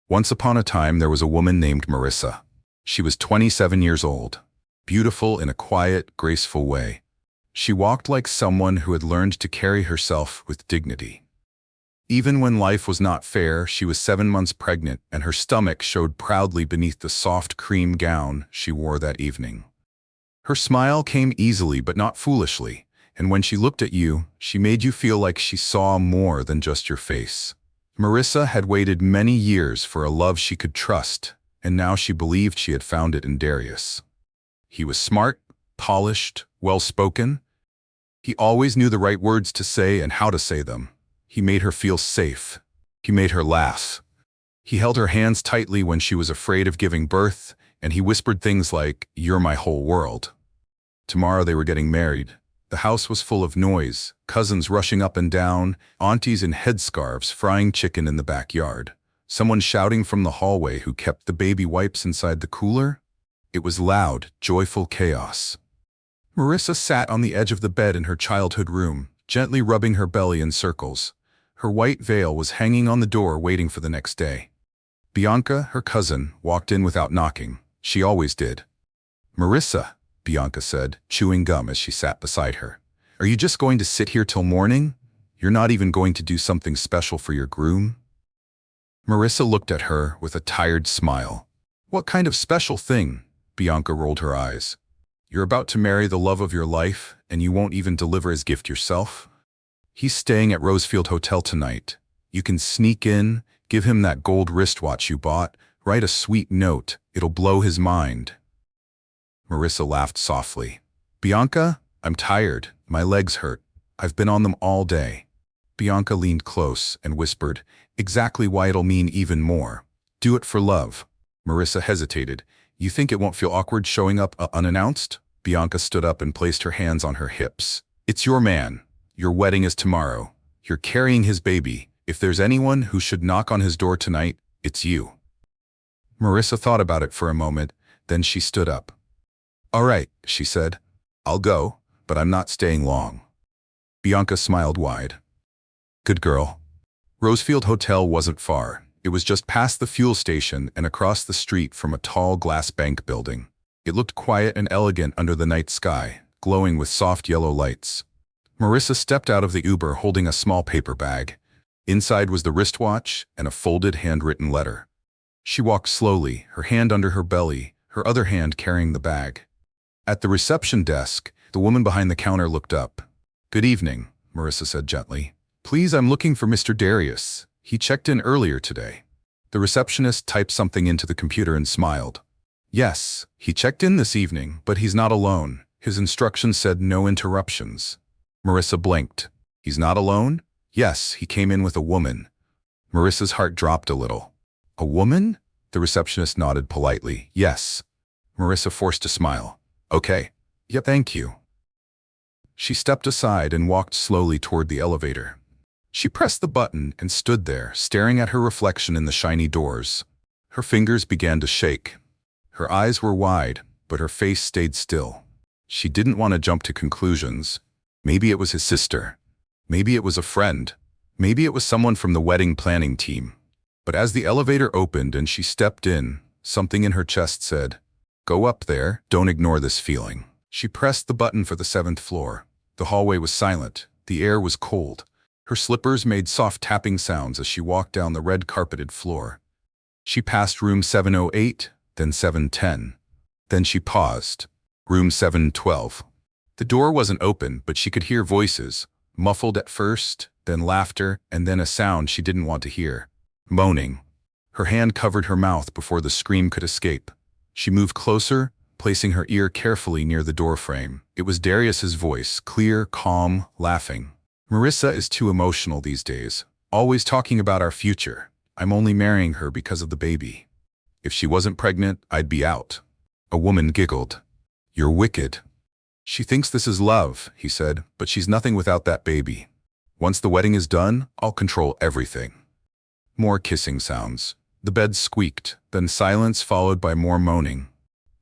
Once upon a time, there was a woman named Marissa. She was 27 years old, beautiful in a quiet, graceful way. She walked like someone who had learned to carry herself with dignity. Even when life was not fair, she was 7 months pregnant, and her stomach showed proudly beneath the soft cream gown she wore that evening. Her smile came easily but not foolishly, and when she looked at you, she made you feel like she saw more than just your face. Marissa had waited many years for a love she could trust, and now she believed she had found it in Darius. He was smart, polished, well-spoken. He always knew the right words to say and how to say them. He made her feel safe. He made her laugh. He held her hands tightly when she was afraid of giving birth, and he whispered things like, "You're my whole world." Tomorrow they were getting married. The house was full of noise, cousins rushing up and down, aunties in headscarves frying chicken in the backyard, someone shouting from the hallway who kept the baby wipes inside the cooler. It was loud, joyful chaos. Marissa sat on the edge of the bed in her childhood room, gently rubbing her belly in circles. Her white veil was hanging on the door waiting for the next day. Bianca, her cousin, walked in without knocking. She always did. "Marissa," Bianca said, chewing gum as she sat beside her. "Are you just going to sit here till morning? You're not even going to do something special for your groom?" Marissa looked at her with a tired smile. "What kind of special thing?" Bianca rolled her eyes. "You're about to marry the love of your life, and you won't even deliver his gift yourself? He's staying at Rosefield Hotel tonight. You can sneak in, give him that gold wristwatch you bought, write a sweet note. It'll blow his mind." Marissa laughed softly. "Bianca, I'm tired. My legs hurt. I've been on them all day." Bianca leaned close and whispered, "Exactly why it'll mean even more. Do it for love." Marissa hesitated. "You think it won't feel awkward showing up unannounced?" Bianca stood up and placed her hands on her hips. "It's your man. Your wedding is tomorrow. You're carrying his baby. If there's anyone who should knock on his door tonight, it's you." Marissa thought about it for a moment, then she stood up. "All right," she said. "I'll go, but I'm not staying long." Bianca smiled wide. "Good girl." Rosefield Hotel wasn't far. It was just past the fuel station and across the street from a tall glass bank building. It looked quiet and elegant under the night sky, glowing with soft yellow lights. Marissa stepped out of the Uber holding a small paper bag. Inside was the wristwatch and a folded handwritten letter. She walked slowly, her hand under her belly, her other hand carrying the bag. At the reception desk, the woman behind the counter looked up. "Good evening," Marissa said gently. "Please, I'm looking for Mr. Darius. He checked in earlier today." The receptionist typed something into the computer and smiled. "Yes, he checked in this evening, but he's not alone. His instructions said no interruptions." Marissa blinked. "He's not alone?" "Yes, he came in with a woman." Marissa's heart dropped a little. "A woman?" The receptionist nodded politely. "Yes." Marissa forced a smile. "Okay. Yeah, thank you." She stepped aside and walked slowly toward the elevator. She pressed the button and stood there, staring at her reflection in the shiny doors. Her fingers began to shake. Her eyes were wide, but her face stayed still. She didn't want to jump to conclusions. Maybe it was his sister. Maybe it was a friend. Maybe it was someone from the wedding planning team. But as the elevator opened and she stepped in, something in her chest said, "Go up there, don't ignore this feeling." She pressed the button for the 7th floor. The hallway was silent. The air was cold. Her slippers made soft tapping sounds as she walked down the red-carpeted floor. She passed room 708, then 710. Then she paused. Room 712. The door wasn't open, but she could hear voices, muffled at first, then laughter, and then a sound she didn't want to hear. Moaning. Her hand covered her mouth before the scream could escape. She moved closer, placing her ear carefully near the doorframe. It was Darius's voice, clear, calm, laughing. "Marissa is too emotional these days, always talking about our future. I'm only marrying her because of the baby. If she wasn't pregnant, I'd be out." A woman giggled. "You're wicked." "She thinks this is love," he said, "but she's nothing without that baby. Once the wedding is done, I'll control everything." More kissing sounds. The bed squeaked, then silence followed by more moaning.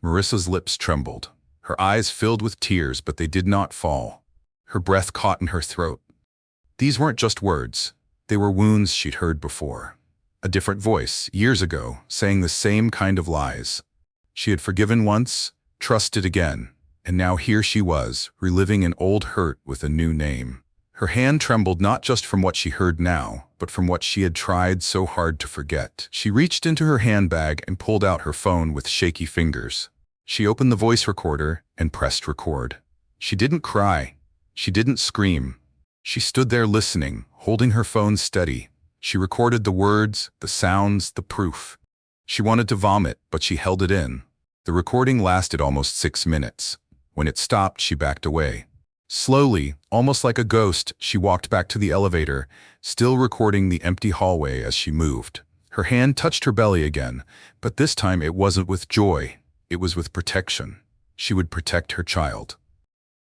Marissa's lips trembled. Her eyes filled with tears, but they did not fall. Her breath caught in her throat. These weren't just words. They were wounds she'd heard before. A different voice, years ago, saying the same kind of lies. She had forgiven once, trusted again, and now here she was, reliving an old hurt with a new name. Her hand trembled not just from what she heard now, but from what she had tried so hard to forget. She reached into her handbag and pulled out her phone with shaky fingers. She opened the voice recorder and pressed record. She didn't cry. She didn't scream. She stood there listening, holding her phone steady. She recorded the words, the sounds, the proof. She wanted to vomit, but she held it in. The recording lasted almost 6 minutes. When it stopped, she backed away. Slowly, almost like a ghost, she walked back to the elevator, still recording the empty hallway as she moved. Her hand touched her belly again, but this time it wasn't with joy. It was with protection. She would protect her child.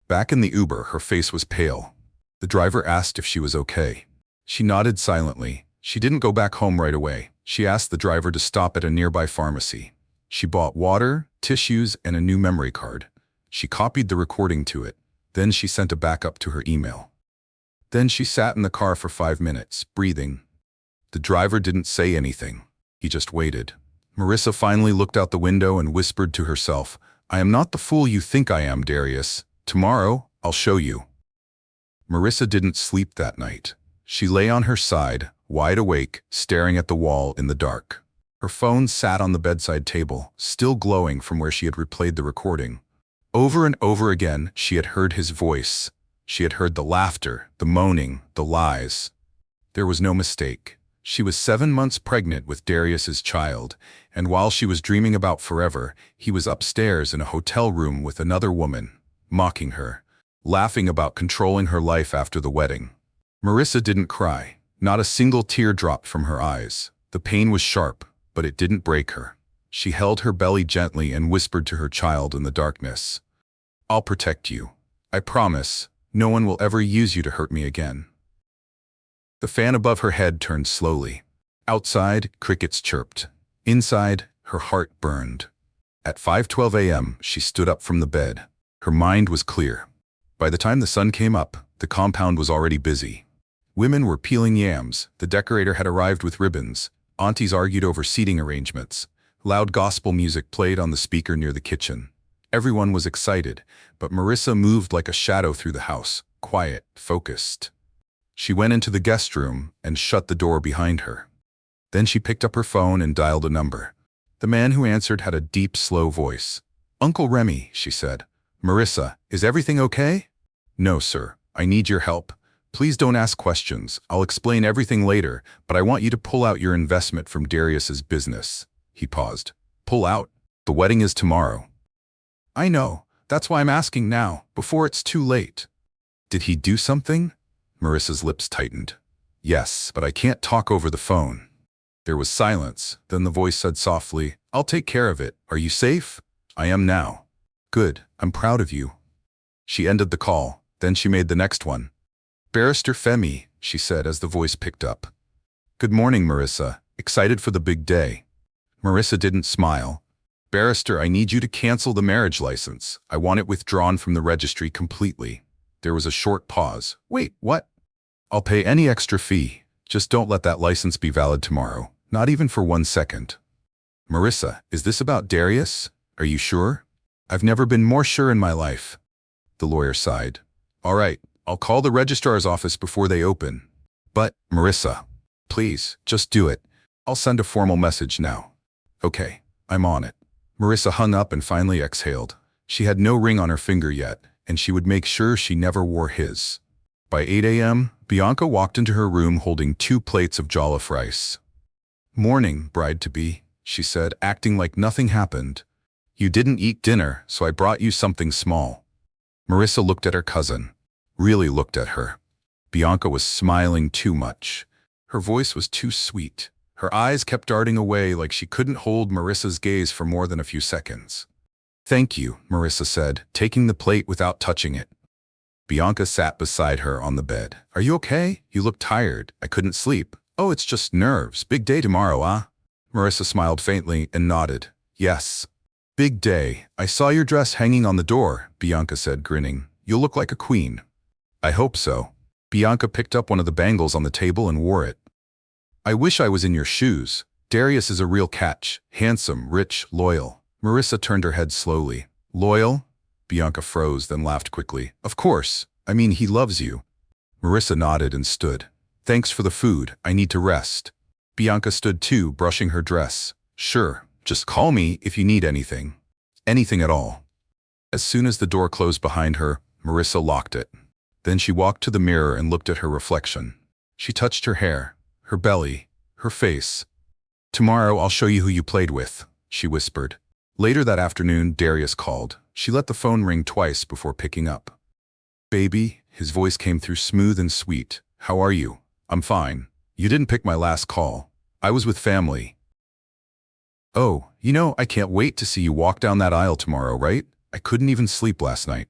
Back in the Uber, her face was pale. The driver asked if she was okay. She nodded silently. She didn't go back home right away. She asked the driver to stop at a nearby pharmacy. She bought water, tissues, and a new memory card. She copied the recording to it. Then she sent a backup to her email. Then she sat in the car for 5 minutes, breathing. The driver didn't say anything. He just waited. Marissa finally looked out the window and whispered to herself, "I am not the fool you think I am, Darius. Tomorrow, I'll show you." Marissa didn't sleep that night. She lay on her side, wide awake, staring at the wall in the dark. Her phone sat on the bedside table, still glowing from where she had replayed the recording. Over and over again, she had heard his voice. She had heard the laughter, the moaning, the lies. There was no mistake. She was 7 months pregnant with Darius's child, and while she was dreaming about forever, he was upstairs in a hotel room with another woman, mocking her, laughing about controlling her life after the wedding. Marissa didn't cry. Not a single tear dropped from her eyes. The pain was sharp, but it didn't break her. She held her belly gently and whispered to her child in the darkness, "I'll protect you. I promise, no one will ever use you to hurt me again." The fan above her head turned slowly. Outside, crickets chirped. Inside, her heart burned. At 5:12 a.m., she stood up from the bed. Her mind was clear. By the time the sun came up, the compound was already busy. Women were peeling yams, the decorator had arrived with ribbons, aunties argued over seating arrangements. Loud gospel music played on the speaker near the kitchen. Everyone was excited, but Marissa moved like a shadow through the house, quiet, focused. She went into the guest room and shut the door behind her. Then she picked up her phone and dialed a number. The man who answered had a deep, slow voice. "Uncle Remy," she said. "Marissa, is everything okay?" "No, sir. I need your help. Please don't ask questions. I'll explain everything later, but I want you to pull out your investment from Darius's business." He paused. "Pull out? The wedding is tomorrow." "I know. That's why I'm asking now, before it's too late." "Did he do something?" Marissa's lips tightened. "Yes, but I can't talk over the phone." There was silence. Then the voice said softly, "I'll take care of it. Are you safe?" "I am now." "Good. I'm proud of you." She ended the call. Then she made the next one. "Barrister Femi," she said as the voice picked up. "Good morning, Marissa. Excited for the big day?" Marissa didn't smile. "Barrister, I need you to cancel the marriage license. I want it withdrawn from the registry completely." There was a short pause. "Wait, what?" "I'll pay any extra fee. Just don't let that license be valid tomorrow. Not even for 1 second." "Marissa, is this about Darius? Are you sure?" "I've never been more sure in my life." The lawyer sighed. "All right, I'll call the registrar's office before they open." "But, Marissa, please, just do it. I'll send a formal message now." "Okay, I'm on it." Marissa hung up and finally exhaled. She had no ring on her finger yet, and she would make sure she never wore his. By 8 a.m., Bianca walked into her room holding 2 plates of jollof rice. "Morning, bride-to-be," she said, acting like nothing happened. "You didn't eat dinner, so I brought you something small." Marissa looked at her cousin. Really looked at her. Bianca was smiling too much. Her voice was too sweet. Her eyes kept darting away like she couldn't hold Marissa's gaze for more than a few seconds. "Thank you," Marissa said, taking the plate without touching it. Bianca sat beside her on the bed. "Are you okay? You look tired. I couldn't sleep." "Oh, it's just nerves. Big day tomorrow, huh?" Marissa smiled faintly and nodded. "Yes. Big day. I saw your dress hanging on the door," Bianca said, grinning. "You'll look like a queen." "I hope so." Bianca picked up one of the bangles on the table and wore it. I wish I was in your shoes. Darius is a real catch. Handsome, rich, loyal. Marissa turned her head slowly. Loyal? Bianca froze, then laughed quickly. Of course. I mean, he loves you. Marissa nodded and stood. Thanks for the food. I need to rest. Bianca stood too, brushing her dress. Sure. Just call me if you need anything. Anything at all. As soon as the door closed behind her, Marissa locked it. Then she walked to the mirror and looked at her reflection. She touched her hair, her belly, her face. Tomorrow I'll show you who you played with, she whispered. Later that afternoon, Darius called. She let the phone ring twice before picking up. Baby, his voice came through smooth and sweet. How are you? I'm fine. You didn't pick my last call. I was with family. Oh, I can't wait to see you walk down that aisle tomorrow, right? I couldn't even sleep last night.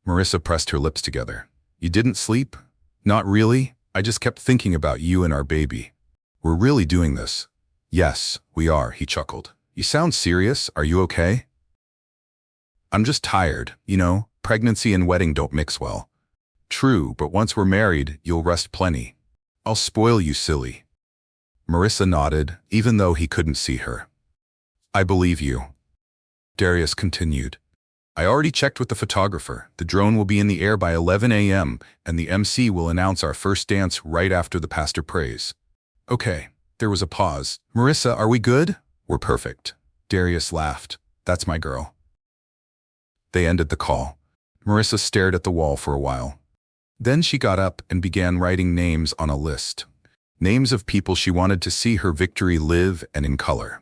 Marissa pressed her lips together. You didn't sleep? Not really. I just kept thinking about you and our baby. We're really doing this. Yes, we are, he chuckled. You sound serious. Are you okay? I'm just tired. Pregnancy and wedding don't mix well. True, but once we're married, you'll rest plenty. I'll spoil you, silly. Marissa nodded, even though he couldn't see her. I believe you. Darius continued. I already checked with the photographer. The drone will be in the air by 11 a.m., and the MC will announce our first dance right after the pastor prays. Okay, there was a pause. Marissa, are we good? We're perfect. Darius laughed. That's my girl. They ended the call. Marissa stared at the wall for a while. Then she got up and began writing names on a list. Names of people she wanted to see her victory live and in color.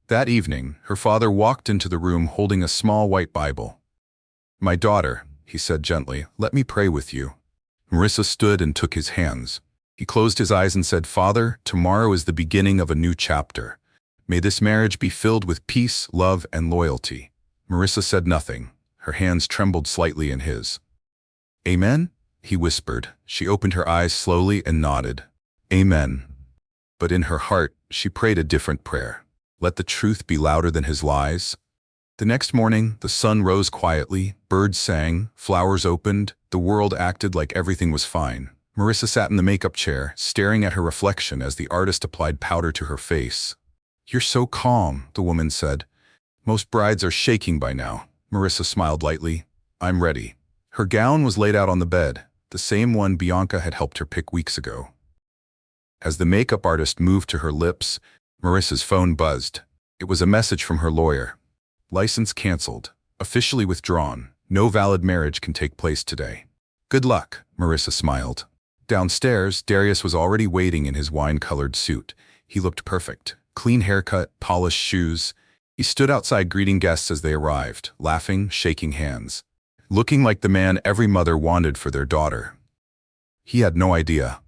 That evening, her father walked into the room holding a small white Bible. My daughter, he said gently, let me pray with you. Marissa stood and took his hands. He closed his eyes and said, Father, tomorrow is the beginning of a new chapter. May this marriage be filled with peace, love, and loyalty. Marissa said nothing. Her hands trembled slightly in his. Amen? He whispered. She opened her eyes slowly and nodded. Amen. But in her heart, she prayed a different prayer. Let the truth be louder than his lies. The next morning, the sun rose quietly, birds sang, flowers opened, the world acted like everything was fine. Marissa sat in the makeup chair, staring at her reflection as the artist applied powder to her face. You're so calm, the woman said. Most brides are shaking by now. Marissa smiled lightly. I'm ready. Her gown was laid out on the bed, the same one Bianca had helped her pick weeks ago. As the makeup artist moved to her lips, Marissa's phone buzzed. It was a message from her lawyer. License canceled. Officially withdrawn. No valid marriage can take place today. Good luck, Marissa smiled. Downstairs, Darius was already waiting in his wine-colored suit. He looked perfect. Clean haircut, polished shoes. He stood outside greeting guests as they arrived, laughing, shaking hands. Looking like the man every mother wanted for their daughter. He had no idea.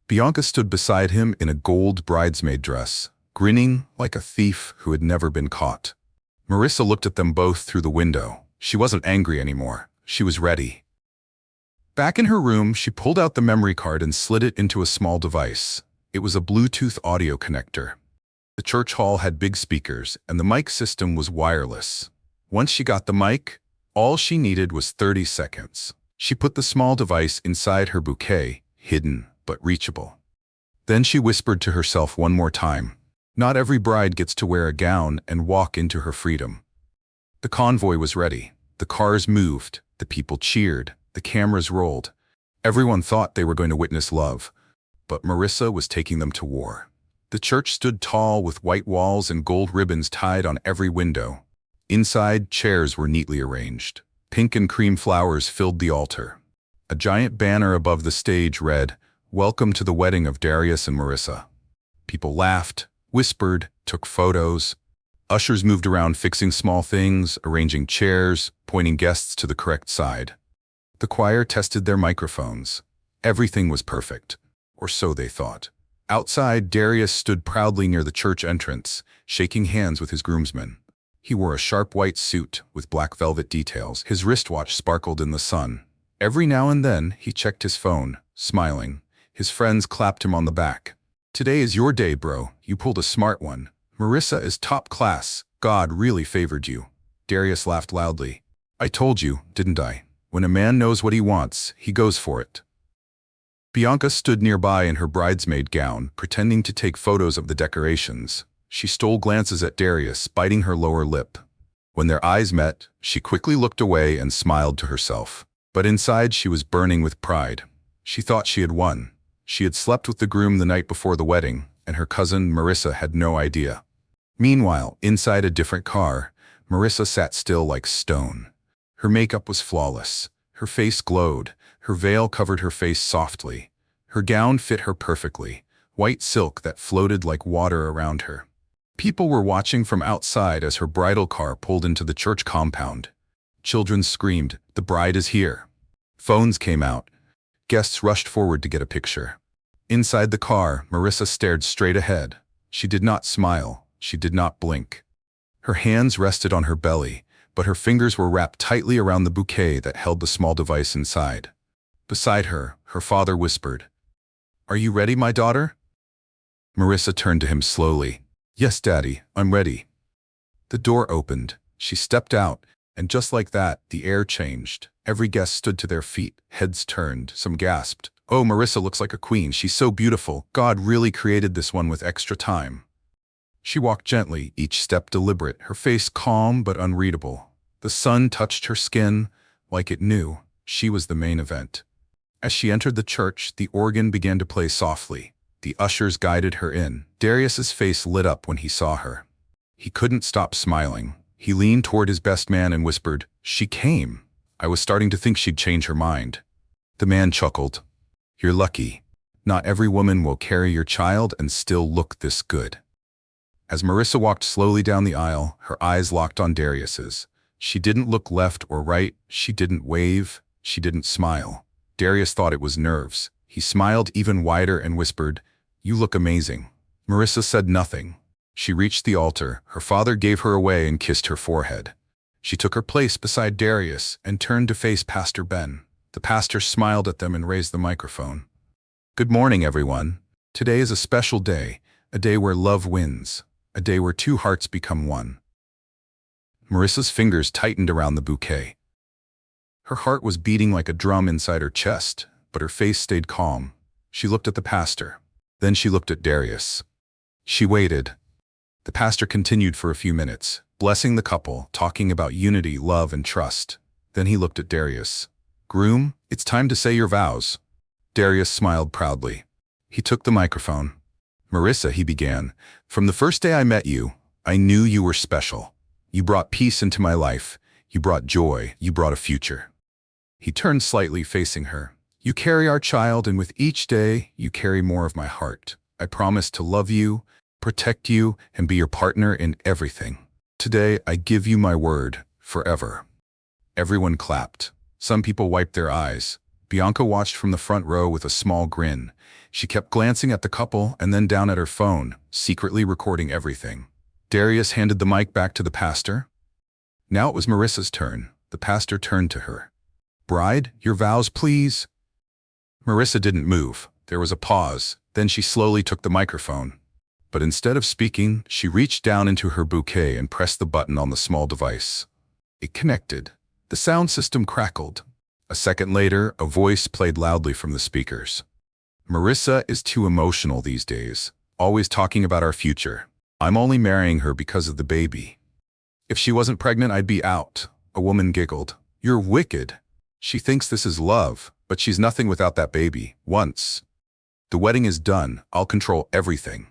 Bianca stood beside him in a gold bridesmaid dress, grinning like a thief who had never been caught. Marissa looked at them both through the window. She wasn't angry anymore. She was ready. Back in her room, she pulled out the memory card and slid it into a small device. It was a Bluetooth audio connector. The church hall had big speakers, and the mic system was wireless. Once she got the mic, all she needed was 30 seconds. She put the small device inside her bouquet, hidden but reachable. Then she whispered to herself one more time. Not every bride gets to wear a gown and walk into her freedom. The convoy was ready. The cars moved. The people cheered. The cameras rolled. Everyone thought they were going to witness love. But Marissa was taking them to war. The church stood tall with white walls and gold ribbons tied on every window. Inside, chairs were neatly arranged. Pink and cream flowers filled the altar. A giant banner above the stage read, Welcome to the wedding of Darius and Marissa. People laughed, whispered, took photos. Ushers moved around fixing small things, arranging chairs, pointing guests to the correct side. The choir tested their microphones. Everything was perfect, or so they thought. Outside, Darius stood proudly near the church entrance, shaking hands with his groomsmen. He wore a sharp white suit with black velvet details. His wristwatch sparkled in the sun. Every now and then, he checked his phone, smiling. His friends clapped him on the back. Today is your day, bro. You pulled a smart one. Marissa is top class. God really favored you. Darius laughed loudly. I told you, didn't I? When a man knows what he wants, he goes for it. Bianca stood nearby in her bridesmaid gown, pretending to take photos of the decorations. She stole glances at Darius, biting her lower lip. When their eyes met, she quickly looked away and smiled to herself. But inside she was burning with pride. She thought she had won. She had slept with the groom the night before the wedding, and her cousin Marissa had no idea. Meanwhile, inside a different car, Marissa sat still like stone. Her makeup was flawless. Her face glowed. Her veil covered her face softly. Her gown fit her perfectly, white silk that floated like water around her. People were watching from outside as her bridal car pulled into the church compound. Children screamed, "The bride is here." Phones came out. Guests rushed forward to get a picture. Inside the car, Marissa stared straight ahead. She did not smile. She did not blink. Her hands rested on her belly, but her fingers were wrapped tightly around the bouquet that held the small device inside. Beside her, her father whispered, "Are you ready, my daughter?" Marissa turned to him slowly. "Yes, Daddy, I'm ready." The door opened. She stepped out, and just like that, the air changed. Every guest stood to their feet, heads turned. Some gasped, "Oh, Marissa looks like a queen. She's so beautiful. God really created this one with extra time." She walked gently, each step deliberate, her face calm but unreadable. The sun touched her skin like it knew she was the main event. As she entered the church, the organ began to play softly. The ushers guided her in. Darius's face lit up when he saw her. He couldn't stop smiling. He leaned toward his best man and whispered, "She came. I was starting to think she'd change her mind." The man chuckled. "You're lucky. Not every woman will carry your child and still look this good." As Marissa walked slowly down the aisle, her eyes locked on Darius's. She didn't look left or right. She didn't wave. She didn't smile. Darius thought it was nerves. He smiled even wider and whispered, "You look amazing." Marissa said nothing. She reached the altar. Her father gave her away and kissed her forehead. She took her place beside Darius and turned to face Pastor Ben. The pastor smiled at them and raised the microphone. "Good morning, everyone. Today is a special day, a day where love wins, a day where two hearts become one." Marissa's fingers tightened around the bouquet. Her heart was beating like a drum inside her chest, but her face stayed calm. She looked at the pastor. Then she looked at Darius. She waited. The pastor continued for a few minutes, blessing the couple, talking about unity, love, and trust. Then he looked at Darius. "Groom, it's time to say your vows." Darius smiled proudly. He took the microphone. "Marissa," he began, "from the first day I met you, I knew you were special. You brought peace into my life. You brought joy. You brought a future." He turned slightly, facing her. "You carry our child, and with each day, you carry more of my heart. I promise to love you, protect you, and be your partner in everything. Today, I give you my word, forever." Everyone clapped. Some people wiped their eyes. Bianca watched from the front row with a small grin. She kept glancing at the couple and then down at her phone, secretly recording everything. Darius handed the mic back to the pastor. Now it was Marissa's turn. The pastor turned to her. "Bride, your vows, please." Marissa didn't move. There was a pause. Then she slowly took the microphone. But instead of speaking, she reached down into her bouquet and pressed the button on the small device. It connected. The sound system crackled. A second later, a voice played loudly from the speakers. "Marissa is too emotional these days, always talking about our future. I'm only marrying her because of the baby. If she wasn't pregnant, I'd be out." A woman giggled. "You're wicked. She thinks this is love, but she's nothing without that baby. Once the wedding is done, I'll control everything."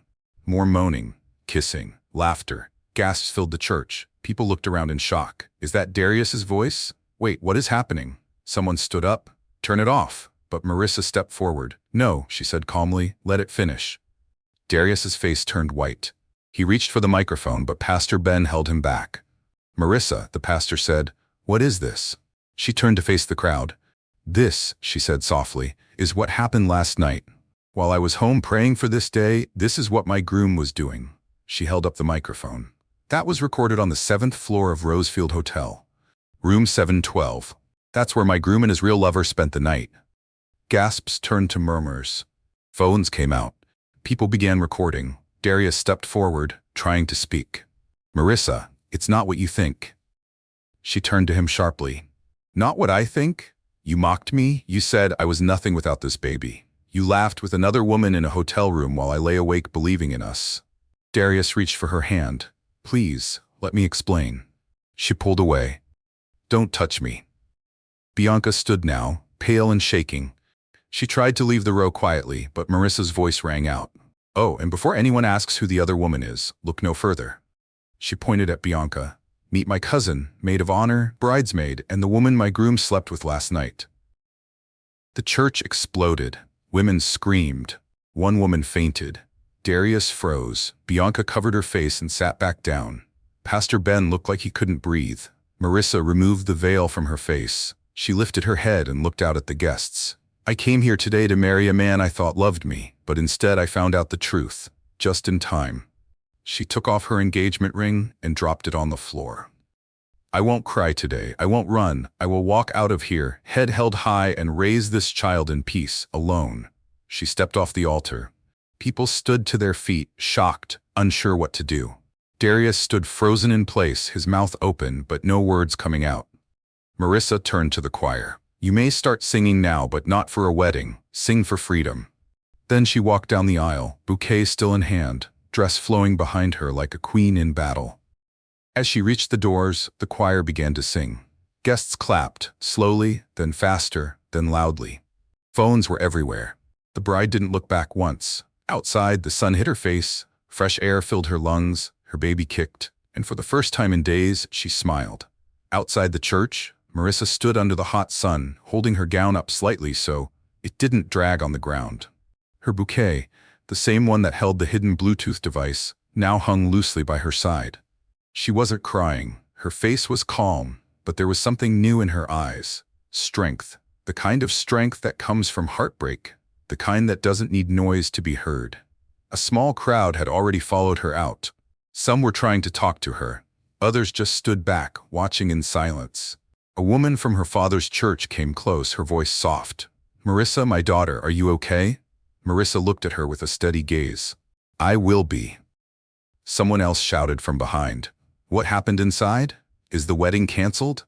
More moaning, kissing, laughter. Gasps filled the church. People looked around in shock. Is that Darius's voice? Wait, what is happening? Someone stood up. "Turn it off." But Marissa stepped forward. "No," she said calmly, "let it finish." Darius's face turned white. He reached for the microphone, but Pastor Ben held him back. "Marissa," the pastor said, "what is this?" She turned to face the crowd. "This," she said softly, "is what happened last night. While I was home praying for this day, this is what my groom was doing." She held up the microphone. "That was recorded on the 7th floor of Rosefield Hotel. Room 712. That's where my groom and his real lover spent the night." Gasps turned to murmurs. Phones came out. People began recording. Darius stepped forward, trying to speak. "Marissa, it's not what you think." She turned to him sharply. "Not what I think? You mocked me. You said I was nothing without this baby. You laughed with another woman in a hotel room while I lay awake believing in us. Darius reached for her hand. Please, let me explain. She pulled away. Don't touch me. Bianca stood now, pale and shaking. She tried to leave the row quietly, but Marissa's voice rang out. Oh, and before anyone asks who the other woman is, look no further. She pointed at Bianca. Meet my cousin, maid of honor, bridesmaid, and the woman my groom slept with last night. The church exploded. Women screamed. One woman fainted. Darius froze. Bianca covered her face and sat back down. Pastor Ben looked like he couldn't breathe. Marissa removed the veil from her face. She lifted her head and looked out at the guests. I came here today to marry a man I thought loved me, but instead I found out the truth, just in time. She took off her engagement ring and dropped it on the floor. I won't cry today. I won't run. I will walk out of here, head held high, and raise this child in peace, alone. She stepped off the altar. People stood to their feet, shocked, unsure what to do. Darius stood frozen in place, his mouth open, but no words coming out. Marissa turned to the choir. You may start singing now, but not for a wedding. Sing for freedom. Then she walked down the aisle, bouquet still in hand, dress flowing behind her like a queen in battle. As she reached the doors, the choir began to sing. Guests clapped, slowly, then faster, then loudly. Phones were everywhere. The bride didn't look back once. Outside, the sun hit her face, fresh air filled her lungs, her baby kicked, and for the first time in days, she smiled. Outside the church, Marissa stood under the hot sun, holding her gown up slightly so it didn't drag on the ground. Her bouquet, the same one that held the hidden Bluetooth device, now hung loosely by her side. She wasn't crying. Her face was calm, but there was something new in her eyes. Strength. The kind of strength that comes from heartbreak. The kind that doesn't need noise to be heard. A small crowd had already followed her out. Some were trying to talk to her. Others just stood back, watching in silence. A woman from her father's church came close, her voice soft. Marissa, my daughter, are you okay? Marissa looked at her with a steady gaze. I will be. Someone else shouted from behind. What happened inside? Is the wedding canceled?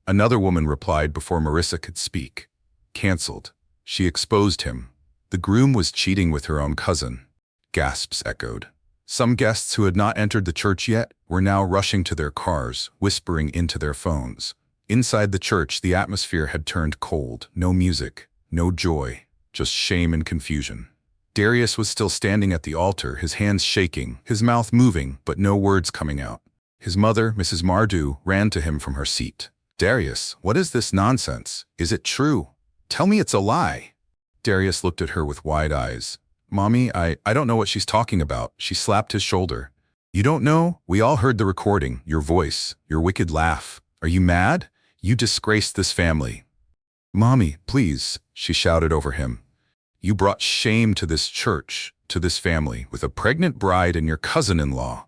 Another woman replied before Marissa could speak. Canceled. She exposed him. The groom was cheating with her own cousin. Gasps echoed. Some guests who had not entered the church yet were now rushing to their cars, whispering into their phones. Inside the church, the atmosphere had turned cold. No music, no joy, just shame and confusion. Darius was still standing at the altar, his hands shaking, his mouth moving, but no words coming out. His mother, Mrs. Mardu, ran to him from her seat. Darius, what is this nonsense? Is it true? Tell me it's a lie. Darius looked at her with wide eyes. Mommy, I don't know what she's talking about. She slapped his shoulder. You don't know? We all heard the recording, your voice, your wicked laugh. Are you mad? You disgraced this family. Mommy, please, she shouted over him. You brought shame to this church, to this family, with a pregnant bride and your cousin-in-law.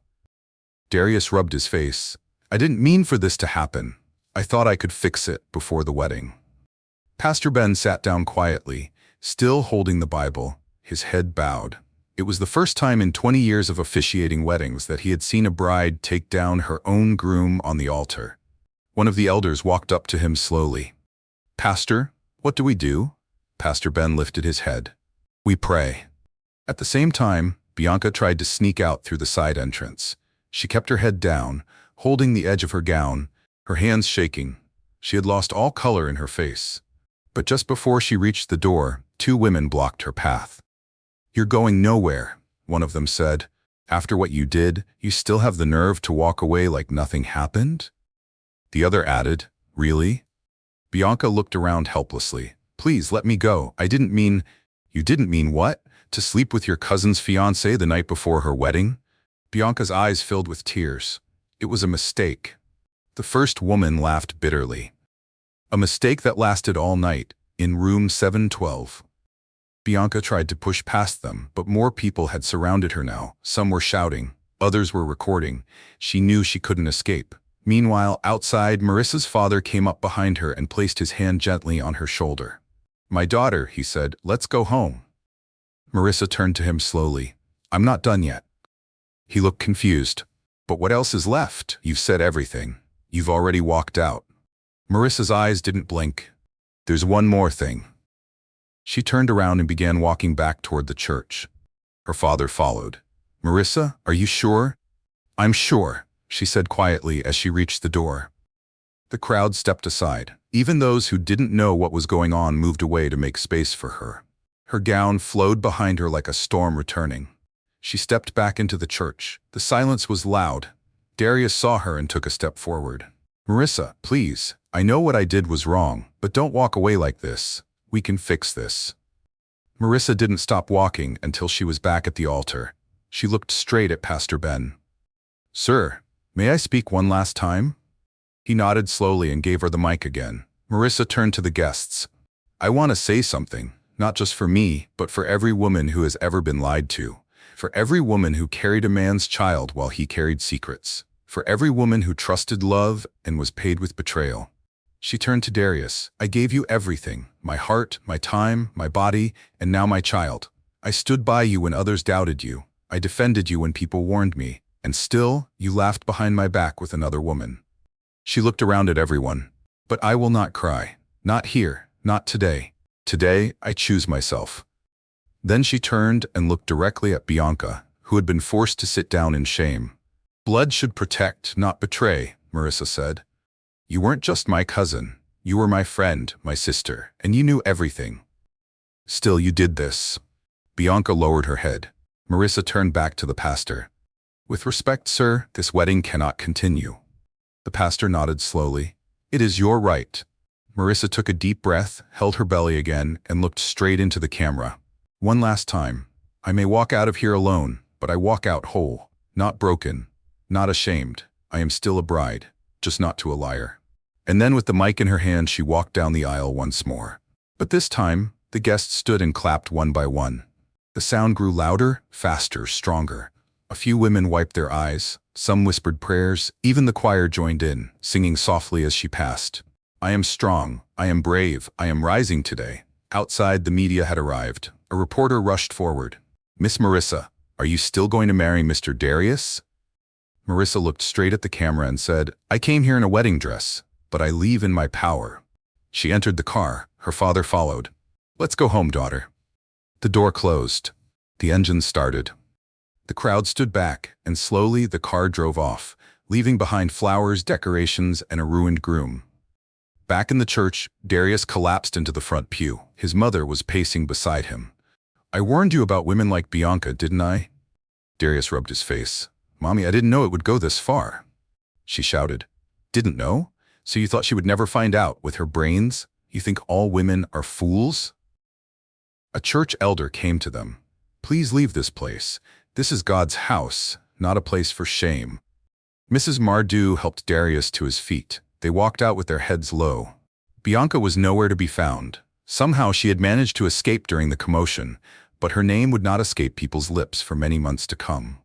Darius rubbed his face. I didn't mean for this to happen. I thought I could fix it before the wedding. Pastor Ben sat down quietly, still holding the Bible, his head bowed. It was the first time in 20 years of officiating weddings that he had seen a bride take down her own groom on the altar. One of the elders walked up to him slowly. Pastor, what do we do? Pastor Ben lifted his head. We pray. At the same time, Bianca tried to sneak out through the side entrance. She kept her head down, holding the edge of her gown, her hands shaking. She had lost all color in her face. But just before she reached the door, two women blocked her path. You're going nowhere, one of them said. After what you did, you still have the nerve to walk away like nothing happened? The other added, Really? Bianca looked around helplessly. Please let me go. I didn't mean... You didn't mean what? To sleep with your cousin's fiancé the night before her wedding? Bianca's eyes filled with tears. It was a mistake. The first woman laughed bitterly. A mistake that lasted all night, in room 712. Bianca tried to push past them, but more people had surrounded her now. Some were shouting, others were recording. She knew she couldn't escape. Meanwhile, outside, Marissa's father came up behind her and placed his hand gently on her shoulder. My daughter, he said, let's go home. Marissa turned to him slowly. I'm not done yet. He looked confused. But what else is left? You've said everything. You've already walked out. Marissa's eyes didn't blink. There's one more thing. She turned around and began walking back toward the church. Her father followed. "Marissa, are you sure?" "I'm sure," she said quietly as she reached the door. The crowd stepped aside. Even those who didn't know what was going on moved away to make space for her. Her gown flowed behind her like a storm returning. She stepped back into the church. The silence was loud. Darius saw her and took a step forward. "Marissa, please, I know what I did was wrong, but don't walk away like this. We can fix this." Marissa didn't stop walking until she was back at the altar. She looked straight at Pastor Ben. "Sir, may I speak one last time?" He nodded slowly and gave her the mic again. Marissa turned to the guests. "I want to say something, not just for me, but for every woman who has ever been lied to. For every woman who carried a man's child while he carried secrets. For every woman who trusted love and was paid with betrayal." She turned to Darius. "I gave you everything, my heart, my time, my body, and now my child. I stood by you when others doubted you. I defended you when people warned me. And still, you laughed behind my back with another woman." She looked around at everyone. "But I will not cry. Not here, not today. Today, I choose myself." Then she turned and looked directly at Bianca, who had been forced to sit down in shame. "Blood should protect, not betray," Marissa said. "You weren't just my cousin. You were my friend, my sister, and you knew everything. Still, you did this." Bianca lowered her head. Marissa turned back to the pastor. "With respect, sir, this wedding cannot continue." The pastor nodded slowly. "It is your right." Marissa took a deep breath, held her belly again, and looked straight into the camera. "One last time. I may walk out of here alone, but I walk out whole, not broken, not ashamed. I am still a bride, just not to a liar." And then with the mic in her hand, she walked down the aisle once more. But this time, the guests stood and clapped one by one. The sound grew louder, faster, stronger. A few women wiped their eyes, some whispered prayers, even the choir joined in, singing softly as she passed. "I am strong, I am brave, I am rising today." Outside, the media had arrived. A reporter rushed forward. "Miss Marissa, are you still going to marry Mr. Darius?" Marissa looked straight at the camera and said, "I came here in a wedding dress, but I leave in my power." She entered the car. Her father followed. "Let's go home, daughter." The door closed. The engine started. The crowd stood back, and slowly the car drove off, leaving behind flowers, decorations, and a ruined groom. Back in the church, Darius collapsed into the front pew. His mother was pacing beside him. "I warned you about women like Bianca, didn't I?" Darius rubbed his face. "Mommy, I didn't know it would go this far." She shouted. "Didn't know? So you thought she would never find out with her brains? You think all women are fools?" A church elder came to them. "Please leave this place. This is God's house, not a place for shame." Mrs. Mardu helped Darius to his feet. They walked out with their heads low. Bianca was nowhere to be found. Somehow she had managed to escape during the commotion, but her name would not escape people's lips for many months to come.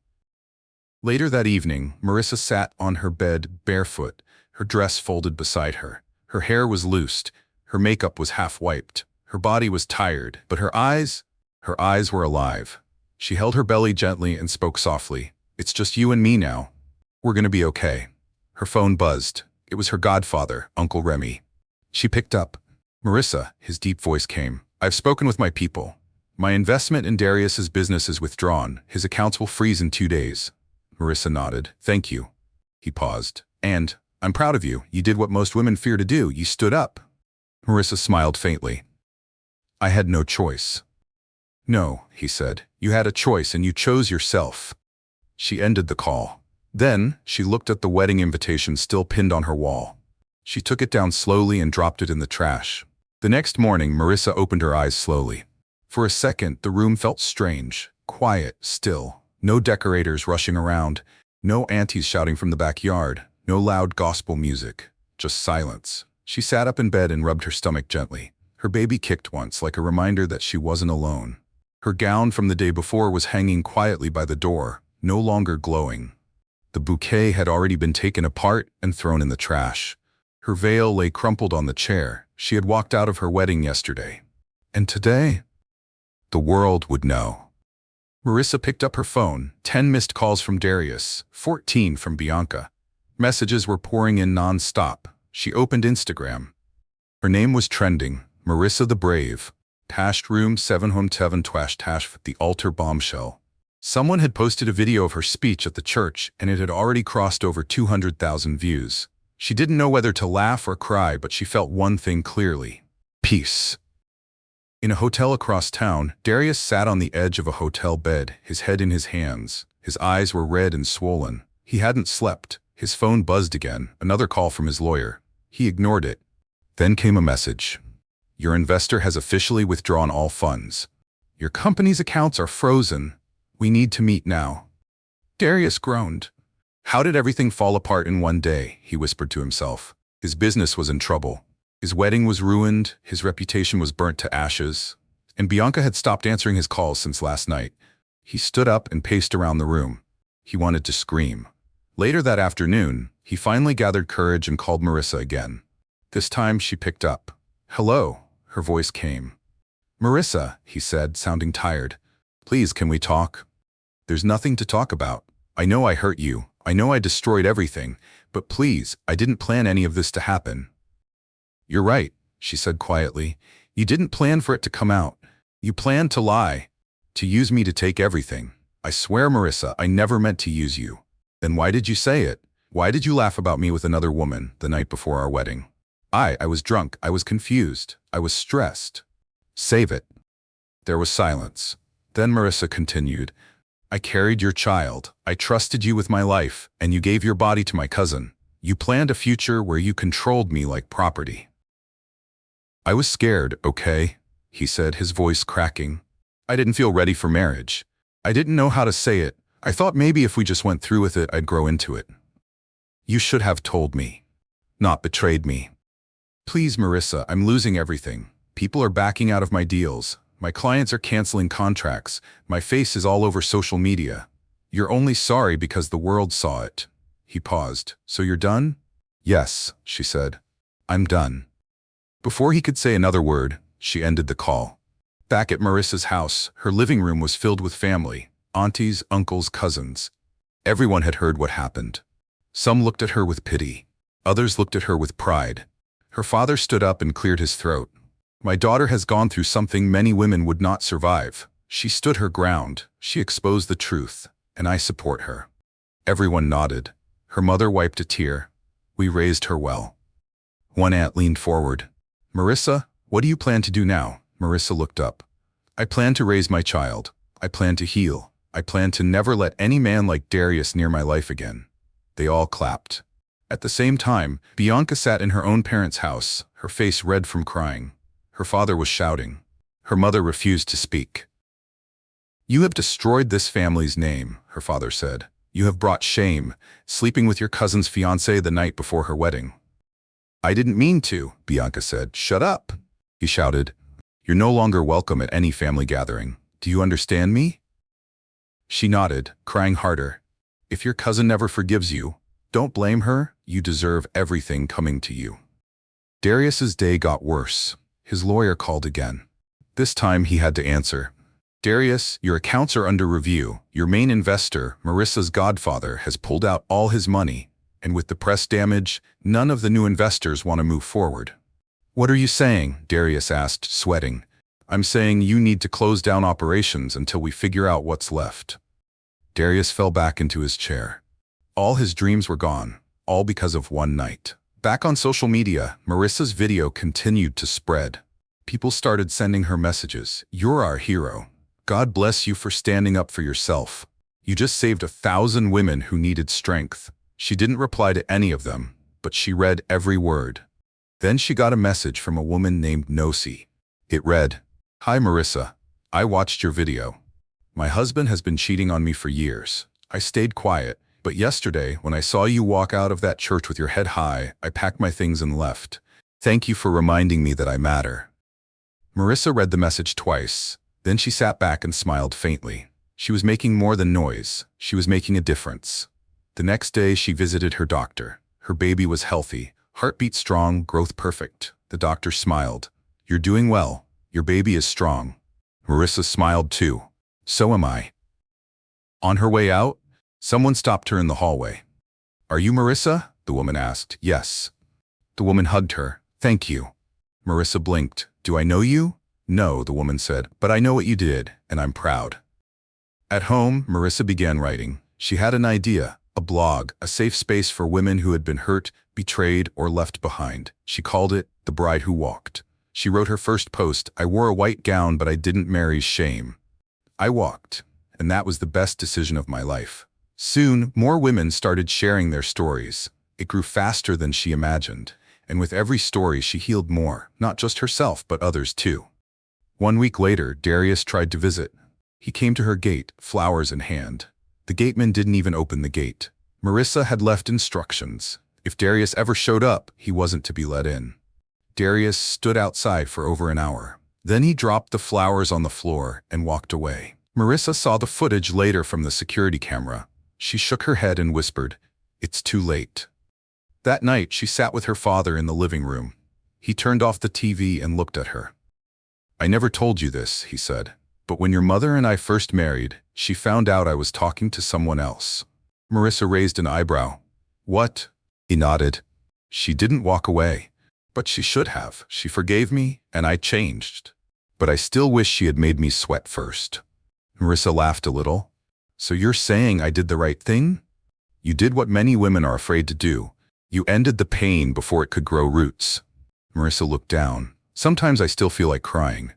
Later that evening, Marissa sat on her bed barefoot, her dress folded beside her. Her hair was loosed, her makeup was half wiped. Her body was tired, but her eyes were alive. She held her belly gently and spoke softly. "It's just you and me now. We're gonna be okay." Her phone buzzed. It was her godfather, Uncle Remy. She picked up. "Marissa," his deep voice came. "I've spoken with my people. My investment in Darius's business is withdrawn. His accounts will freeze in 2 days." Marissa nodded. "Thank you." He paused. "And I'm proud of you. You did what most women fear to do. You stood up." Marissa smiled faintly. "I had no choice." "No," he said. "You had a choice and you chose yourself." She ended the call. Then, she looked at the wedding invitation still pinned on her wall. She took it down slowly and dropped it in the trash. The next morning, Marissa opened her eyes slowly. For a second, the room felt strange, quiet, still. No decorators rushing around, no aunties shouting from the backyard, no loud gospel music, just silence. She sat up in bed and rubbed her stomach gently. Her baby kicked once, like a reminder that she wasn't alone. Her gown from the day before was hanging quietly by the door, no longer glowing. The bouquet had already been taken apart and thrown in the trash. Her veil lay crumpled on the chair. She had walked out of her wedding yesterday. And today, the world would know. Marissa picked up her phone. 10 missed calls from Darius, 14 from Bianca. Messages were pouring in non-stop. She opened Instagram. Her name was trending, Marissa the Brave. Tashed room 7 twash tash the altar bombshell. Someone had posted a video of her speech at the church and it had already crossed over 200,000 views. She didn't know whether to laugh or cry, but she felt one thing clearly. Peace. In a hotel across town, Darius sat on the edge of a hotel bed, his head in his hands. His eyes were red and swollen. He hadn't slept. His phone buzzed again, another call from his lawyer. He ignored it. Then came a message. Your investor has officially withdrawn all funds. Your company's accounts are frozen. We need to meet now. Darius groaned. How did everything fall apart in one day? He whispered to himself. His business was in trouble. His wedding was ruined, his reputation was burnt to ashes, and Bianca had stopped answering his calls since last night. He stood up and paced around the room. He wanted to scream. Later that afternoon, he finally gathered courage and called Marissa again. This time she picked up. Hello, her voice came. Marissa, he said, sounding tired. Please, can we talk? There's nothing to talk about. I know I hurt you. I know I destroyed everything, but please, I didn't plan any of this to happen. You're right, she said quietly. You didn't plan for it to come out. You planned to lie, to use me to take everything. I swear, Marissa, I never meant to use you. Then why did you say it? Why did you laugh about me with another woman the night before our wedding? I was drunk. I was confused. I was stressed. Save it. There was silence. Then Marissa continued. I carried your child. I trusted you with my life, and you gave your body to my cousin. You planned a future where you controlled me like property. I was scared, okay? He said, his voice cracking. I didn't feel ready for marriage. I didn't know how to say it. I thought maybe if we just went through with it, I'd grow into it. You should have told me. Not betrayed me. Please, Marissa, I'm losing everything. People are backing out of my deals. My clients are canceling contracts. My face is all over social media. You're only sorry because the world saw it. He paused. So you're done? Yes, she said. I'm done. Before he could say another word, she ended the call. Back at Marissa's house, her living room was filled with family, aunties, uncles, cousins. Everyone had heard what happened. Some looked at her with pity. Others looked at her with pride. Her father stood up and cleared his throat. My daughter has gone through something many women would not survive. She stood her ground. She exposed the truth, and I support her. Everyone nodded. Her mother wiped a tear. We raised her well. One aunt leaned forward. Marissa, what do you plan to do now? Marissa looked up. I plan to raise my child. I plan to heal. I plan to never let any man like Darius near my life again. They all clapped. At the same time, Bianca sat in her own parents' house, her face red from crying. Her father was shouting. Her mother refused to speak. You have destroyed this family's name, her father said. You have brought shame, sleeping with your cousin's fiancé the night before her wedding. I didn't mean to, Bianca said. Shut up, he shouted. You're no longer welcome at any family gathering. Do you understand me? She nodded, crying harder. If your cousin never forgives you, don't blame her. You deserve everything coming to you. Darius's day got worse. His lawyer called again. This time he had to answer. Darius, your accounts are under review. Your main investor, Marissa's godfather, has pulled out all his money, and with the press damage, none of the new investors want to move forward. What are you saying? Darius asked, sweating. I'm saying you need to close down operations until we figure out what's left. Darius fell back into his chair. All his dreams were gone, all because of one night. Back on social media, Marissa's video continued to spread. People started sending her messages. You're our hero. God bless you for standing up for yourself. You just saved 1,000 women who needed strength. She didn't reply to any of them, but she read every word. Then she got a message from a woman named Nosi. It read, Hi Marissa, I watched your video. My husband has been cheating on me for years. I stayed quiet, but yesterday when I saw you walk out of that church with your head high, I packed my things and left. Thank you for reminding me that I matter. Marissa read the message twice. Then she sat back and smiled faintly. She was making more than noise. She was making a difference. The next day she visited her doctor. Her baby was healthy, heartbeat strong, growth perfect. The doctor smiled. You're doing well. Your baby is strong. Marissa smiled too. So am I. On her way out, someone stopped her in the hallway. Are you Marissa? The woman asked. Yes. The woman hugged her. Thank you. Marissa blinked. Do I know you? No, the woman said, but I know what you did, and I'm proud. At home, Marissa began writing. She had an idea, a blog, a safe space for women who had been hurt, betrayed, or left behind. She called it The Bride Who Walked. She wrote her first post, I wore a white gown, but I didn't marry shame. I walked, and that was the best decision of my life. Soon, more women started sharing their stories. It grew faster than she imagined, and with every story she healed more, not just herself, but others too. 1 week later, Darius tried to visit. He came to her gate, flowers in hand. The gateman didn't even open the gate. Marissa had left instructions. If Darius ever showed up, he wasn't to be let in. Darius stood outside for over an hour. Then he dropped the flowers on the floor and walked away. Marissa saw the footage later from the security camera. She shook her head and whispered, "It's too late." That night, she sat with her father in the living room. He turned off the TV and looked at her. "I never told you this," he said, "but when your mother and I first married, she found out I was talking to someone else." Marissa raised an eyebrow. "What?" He nodded. "She didn't walk away. But she should have. She forgave me, and I changed. But I still wish she had made me sweat first." Marissa laughed a little. "So you're saying I did the right thing? You did what many women are afraid to do. You ended the pain before it could grow roots." Marissa looked down. "Sometimes I still feel like crying."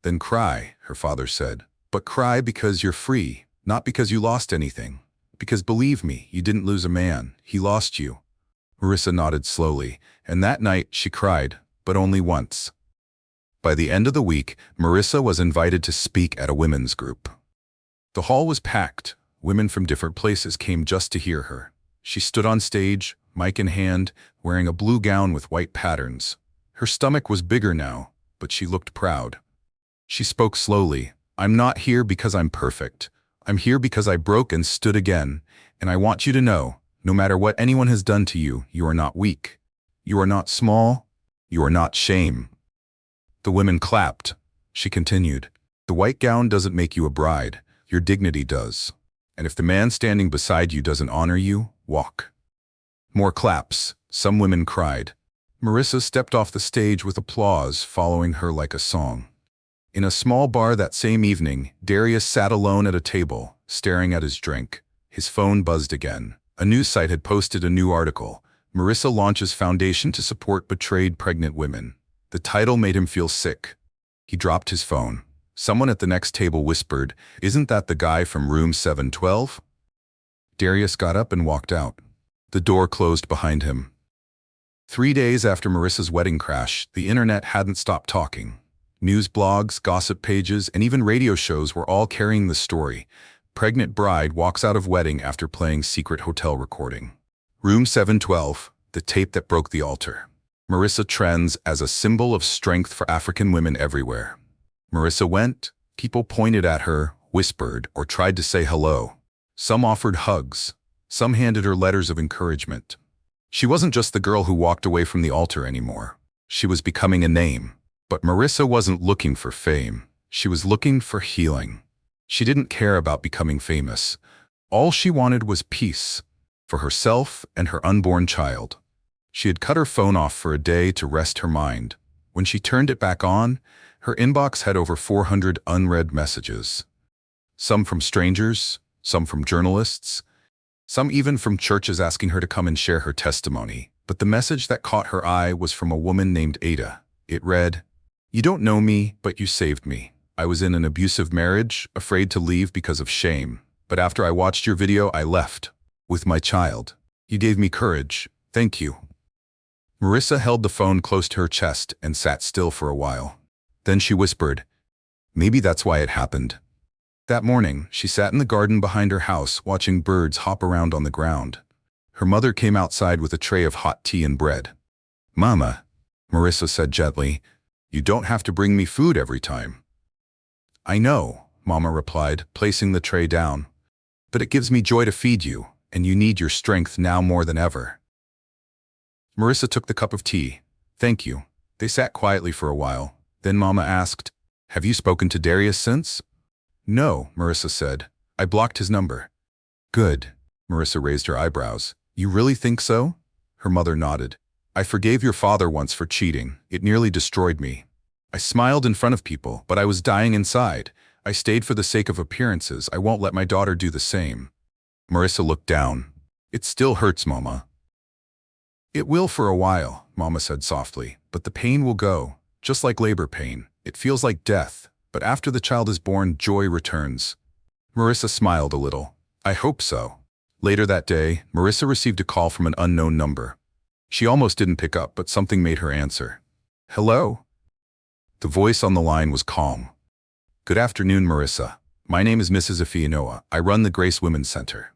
"Then cry," her father said. "But cry because you're free, not because you lost anything. Because believe me, you didn't lose a man. He lost you." Marissa nodded slowly, and that night she cried, but only once. By the end of the week, Marissa was invited to speak at a women's group. The hall was packed. Women from different places came just to hear her. She stood on stage, mic in hand, wearing a blue gown with white patterns. Her stomach was bigger now, but she looked proud. She spoke slowly. "I'm not here because I'm perfect. I'm here because I broke and stood again, and I want you to know, no matter what anyone has done to you, you are not weak. You are not small. You are not shame." The women clapped. She continued, "The white gown doesn't make you a bride. Your dignity does. And if the man standing beside you doesn't honor you, walk." More claps. Some women cried. Marissa stepped off the stage with applause following her like a song. In a small bar that same evening, Darius sat alone at a table, staring at his drink. His phone buzzed again. A news site had posted a new article. Marissa launches foundation to support betrayed pregnant women. The title made him feel sick. He dropped his phone. Someone at the next table whispered, "Isn't that the guy from room 712? Darius got up and walked out. The door closed behind him. 3 days after Marissa's wedding crash, the internet hadn't stopped talking. News blogs, gossip pages, and even radio shows were all carrying the story. Pregnant bride walks out of wedding after playing secret hotel recording. Room 712, the tape that broke the altar. Marissa trends as a symbol of strength for African women everywhere. Marissa went, people pointed at her, whispered, or tried to say hello. Some offered hugs. Some handed her letters of encouragement. She wasn't just the girl who walked away from the altar anymore. She was becoming a name. But Marissa wasn't looking for fame. She was looking for healing. She didn't care about becoming famous. All she wanted was peace, for herself and her unborn child. She had cut her phone off for a day to rest her mind. When she turned it back on, her inbox had over 400 unread messages. Some from strangers, some from journalists, some even from churches asking her to come and share her testimony. But the message that caught her eye was from a woman named Ada. It read, "You don't know me, but you saved me. I was in an abusive marriage, afraid to leave because of shame. But after I watched your video, I left. With my child. You gave me courage. Thank you." Marissa held the phone close to her chest and sat still for a while. Then she whispered, "Maybe that's why it happened." That morning, she sat in the garden behind her house watching birds hop around on the ground. Her mother came outside with a tray of hot tea and bread. "Mama," Marissa said gently, "you don't have to bring me food every time." "I know," Mama replied, placing the tray down. "But it gives me joy to feed you, and you need your strength now more than ever." Marissa took the cup of tea. "Thank you." They sat quietly for a while. Then Mama asked, "Have you spoken to Darius since?" "No," Marissa said. "I blocked his number." "Good." Marissa raised her eyebrows. "You really think so?" Her mother nodded. "I forgave your father once for cheating. It nearly destroyed me. I smiled in front of people, but I was dying inside. I stayed for the sake of appearances. I won't let my daughter do the same. Marissa looked down. It still hurts, Mama. It will for a while, Mama said softly, but the pain will go, just like labor pain. It feels like death, but after the child is born, joy returns. Marissa smiled a little. I hope so. Later that day, Marissa received a call from an unknown number. She almost didn't pick up, but something made her answer. Hello? The voice on the line was calm. Good afternoon, Marissa. My name is Mrs. Afianoa. I run the Grace Women's Center.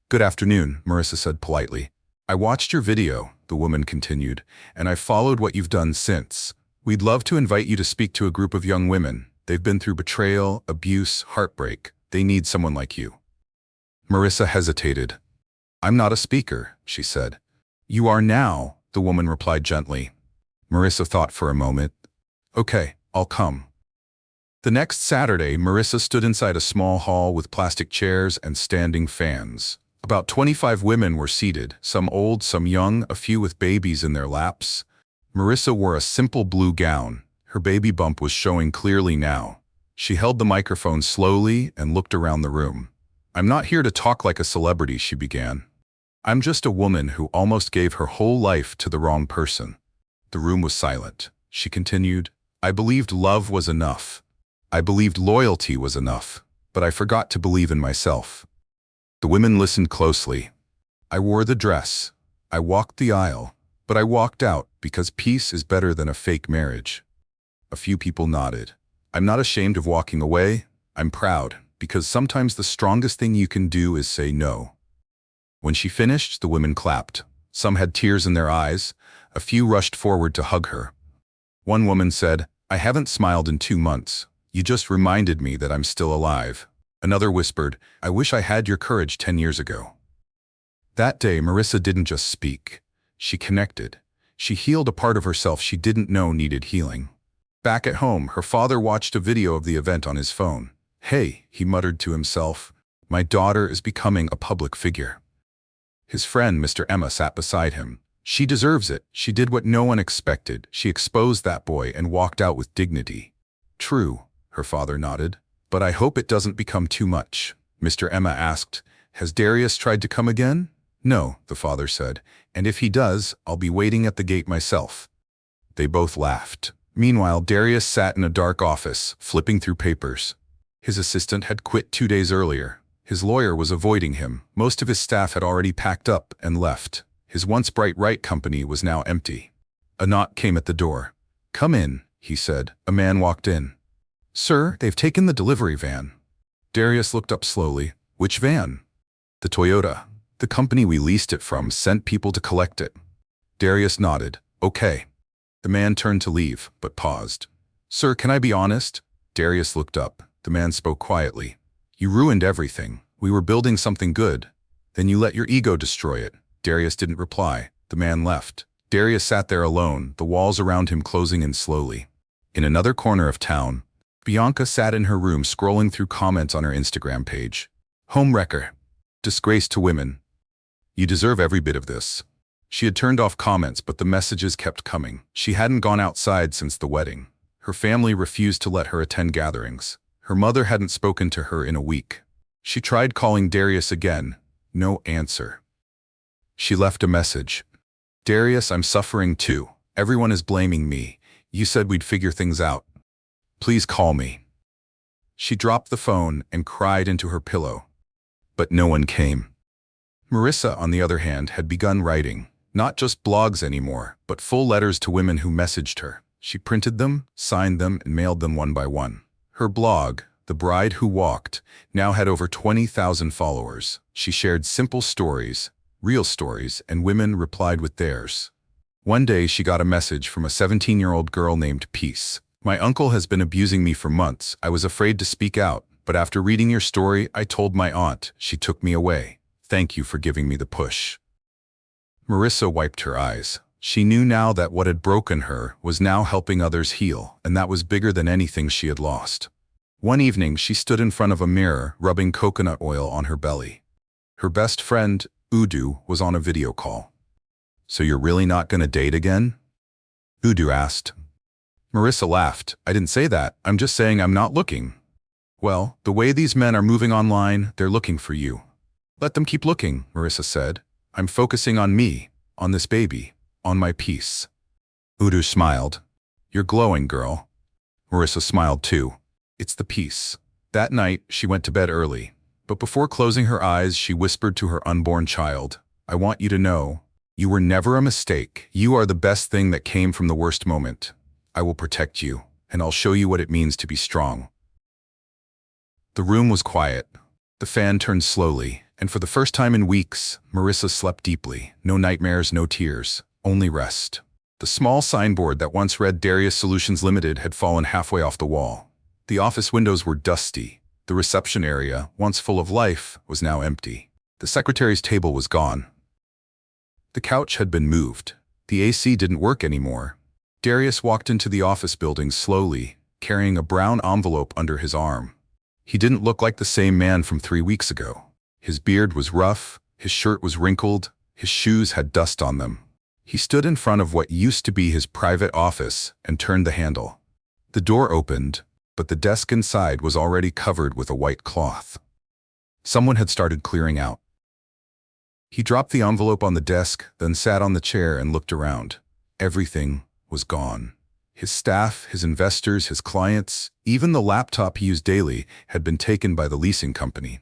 Good afternoon, Marissa said politely. I watched your video, the woman continued, and I followed what you've done since. We'd love to invite you to speak to a group of young women. They've been through betrayal, abuse, heartbreak. They need someone like you. Marissa hesitated. I'm not a speaker, she said. You are now, the woman replied gently. Marissa thought for a moment. Okay, I'll come. The next Saturday, Marissa stood inside a small hall with plastic chairs and standing fans. About 25 women were seated, some old, some young, a few with babies in their laps. Marissa wore a simple blue gown. Her baby bump was showing clearly now. She held the microphone slowly and looked around the room. I'm not here to talk like a celebrity, she began. I'm just a woman who almost gave her whole life to the wrong person. The room was silent. She continued, I believed love was enough. I believed loyalty was enough, but I forgot to believe in myself. The women listened closely. I wore the dress. I walked the aisle, but I walked out because peace is better than a fake marriage. A few people nodded. I'm not ashamed of walking away. I'm proud, because sometimes the strongest thing you can do is say no. When she finished, the women clapped. Some had tears in their eyes. A few rushed forward to hug her. One woman said, I haven't smiled in 2 months. You just reminded me that I'm still alive. Another whispered, I wish I had your courage 10 years ago. That day, Marissa didn't just speak. She connected. She healed a part of herself she didn't know needed healing. Back at home, her father watched a video of the event on his phone. Hey, he muttered to himself, my daughter is becoming a public figure. His friend, Mr. Emma, sat beside him. She deserves it. She did what no one expected. She exposed that boy and walked out with dignity. True, her father nodded. But I hope it doesn't become too much. Mr. Emma asked, has Darius tried to come again? No, the father said, and if he does, I'll be waiting at the gate myself. They both laughed. Meanwhile, Darius sat in a dark office, flipping through papers. His assistant had quit 2 days earlier. His lawyer was avoiding him. Most of his staff had already packed up and left. His once bright light company was now empty. A knock came at the door. Come in, he said. A man walked in. Sir, they've taken the delivery van. Darius looked up slowly. Which van? The Toyota. The company we leased it from sent people to collect it. Darius nodded. Okay. The man turned to leave, but paused. Sir, can I be honest? Darius looked up. The man spoke quietly. You ruined everything. We were building something good. Then you let your ego destroy it. Darius didn't reply. The man left. Darius sat there alone, the walls around him closing in slowly. In another corner of town, Bianca sat in her room scrolling through comments on her Instagram page. Homewrecker. Disgrace to women. You deserve every bit of this. She had turned off comments, but the messages kept coming. She hadn't gone outside since the wedding. Her family refused to let her attend gatherings. Her mother hadn't spoken to her in a week. She tried calling Darius again. No answer. She left a message. Darius, I'm suffering too. Everyone is blaming me. You said we'd figure things out. Please call me. She dropped the phone and cried into her pillow. But no one came. Marissa, on the other hand, had begun writing. Not just blogs anymore, but full letters to women who messaged her. She printed them, signed them, and mailed them one by one. Her blog, The Bride Who Walked, now had over 20,000 followers. She shared simple stories, real stories, and women replied with theirs. One day she got a message from a 17-year-old girl named Peace. My uncle has been abusing me for months. I was afraid to speak out, but after reading your story, I told my aunt. She took me away. Thank you for giving me the push. Marissa wiped her eyes. She knew now that what had broken her was now helping others heal, and that was bigger than anything she had lost. One evening, she stood in front of a mirror, rubbing coconut oil on her belly. Her best friend, Udu, was on a video call. So you're really not gonna date again? Udu asked. Marissa laughed. I didn't say that. I'm just saying I'm not looking. Well, the way these men are moving online, they're looking for you. Let them keep looking, Marissa said. I'm focusing on me, on this baby, on my peace. Udo smiled. You're glowing, girl. Marissa smiled too. It's the peace. That night, she went to bed early. But before closing her eyes, she whispered to her unborn child, I want you to know, you were never a mistake. You are the best thing that came from the worst moment. I will protect you, and I'll show you what it means to be strong. The room was quiet. The fan turned slowly, and for the first time in weeks, Marissa slept deeply. No nightmares, no tears, only rest. The small signboard that once read Darius Solutions Limited had fallen halfway off the wall. The office windows were dusty. The reception area, once full of life, was now empty. The secretary's table was gone. The couch had been moved. The AC didn't work anymore. Darius walked into the office building slowly, carrying a brown envelope under his arm. He didn't look like the same man from 3 weeks ago. His beard was rough, his shirt was wrinkled, his shoes had dust on them. He stood in front of what used to be his private office and turned the handle. The door opened, but the desk inside was already covered with a white cloth. Someone had started clearing out. He dropped the envelope on the desk, then sat on the chair and looked around. Everything was gone. His staff, his investors, his clients, even the laptop he used daily had been taken by the leasing company.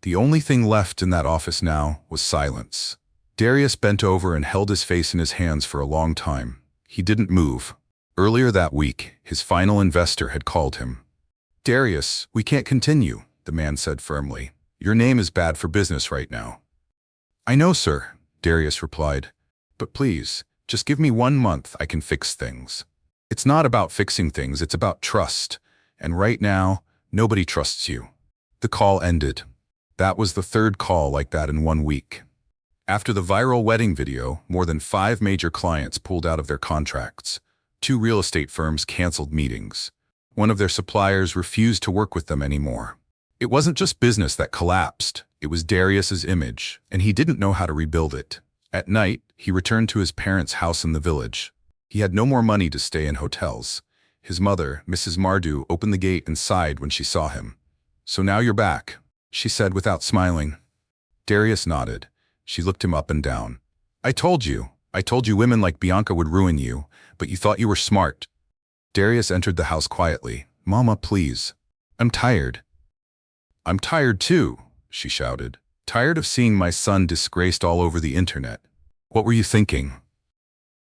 The only thing left in that office now was silence. Darius bent over and held his face in his hands for a long time. He didn't move. Earlier that week, his final investor had called him. Darius, we can't continue, the man said firmly. Your name is bad for business right now. I know, sir, Darius replied. But please, just give me 1 month, I can fix things. It's not about fixing things, it's about trust. And right now, nobody trusts you. The call ended. That was the third call like that in 1 week. After the viral wedding video, more than 5 major clients pulled out of their contracts. 2 real estate firms canceled meetings. One of their suppliers refused to work with them anymore. It wasn't just business that collapsed. It was Darius's image, and he didn't know how to rebuild it. At night, he returned to his parents' house in the village. He had no more money to stay in hotels. His mother, Mrs. Mardu, opened the gate and sighed when she saw him. So now you're back, she said without smiling. Darius nodded. She looked him up and down. I told you women like Bianca would ruin you, but you thought you were smart. Darius entered the house quietly. Mama, please. I'm tired. I'm tired too, she shouted. Tired of seeing my son disgraced all over the internet. What were you thinking?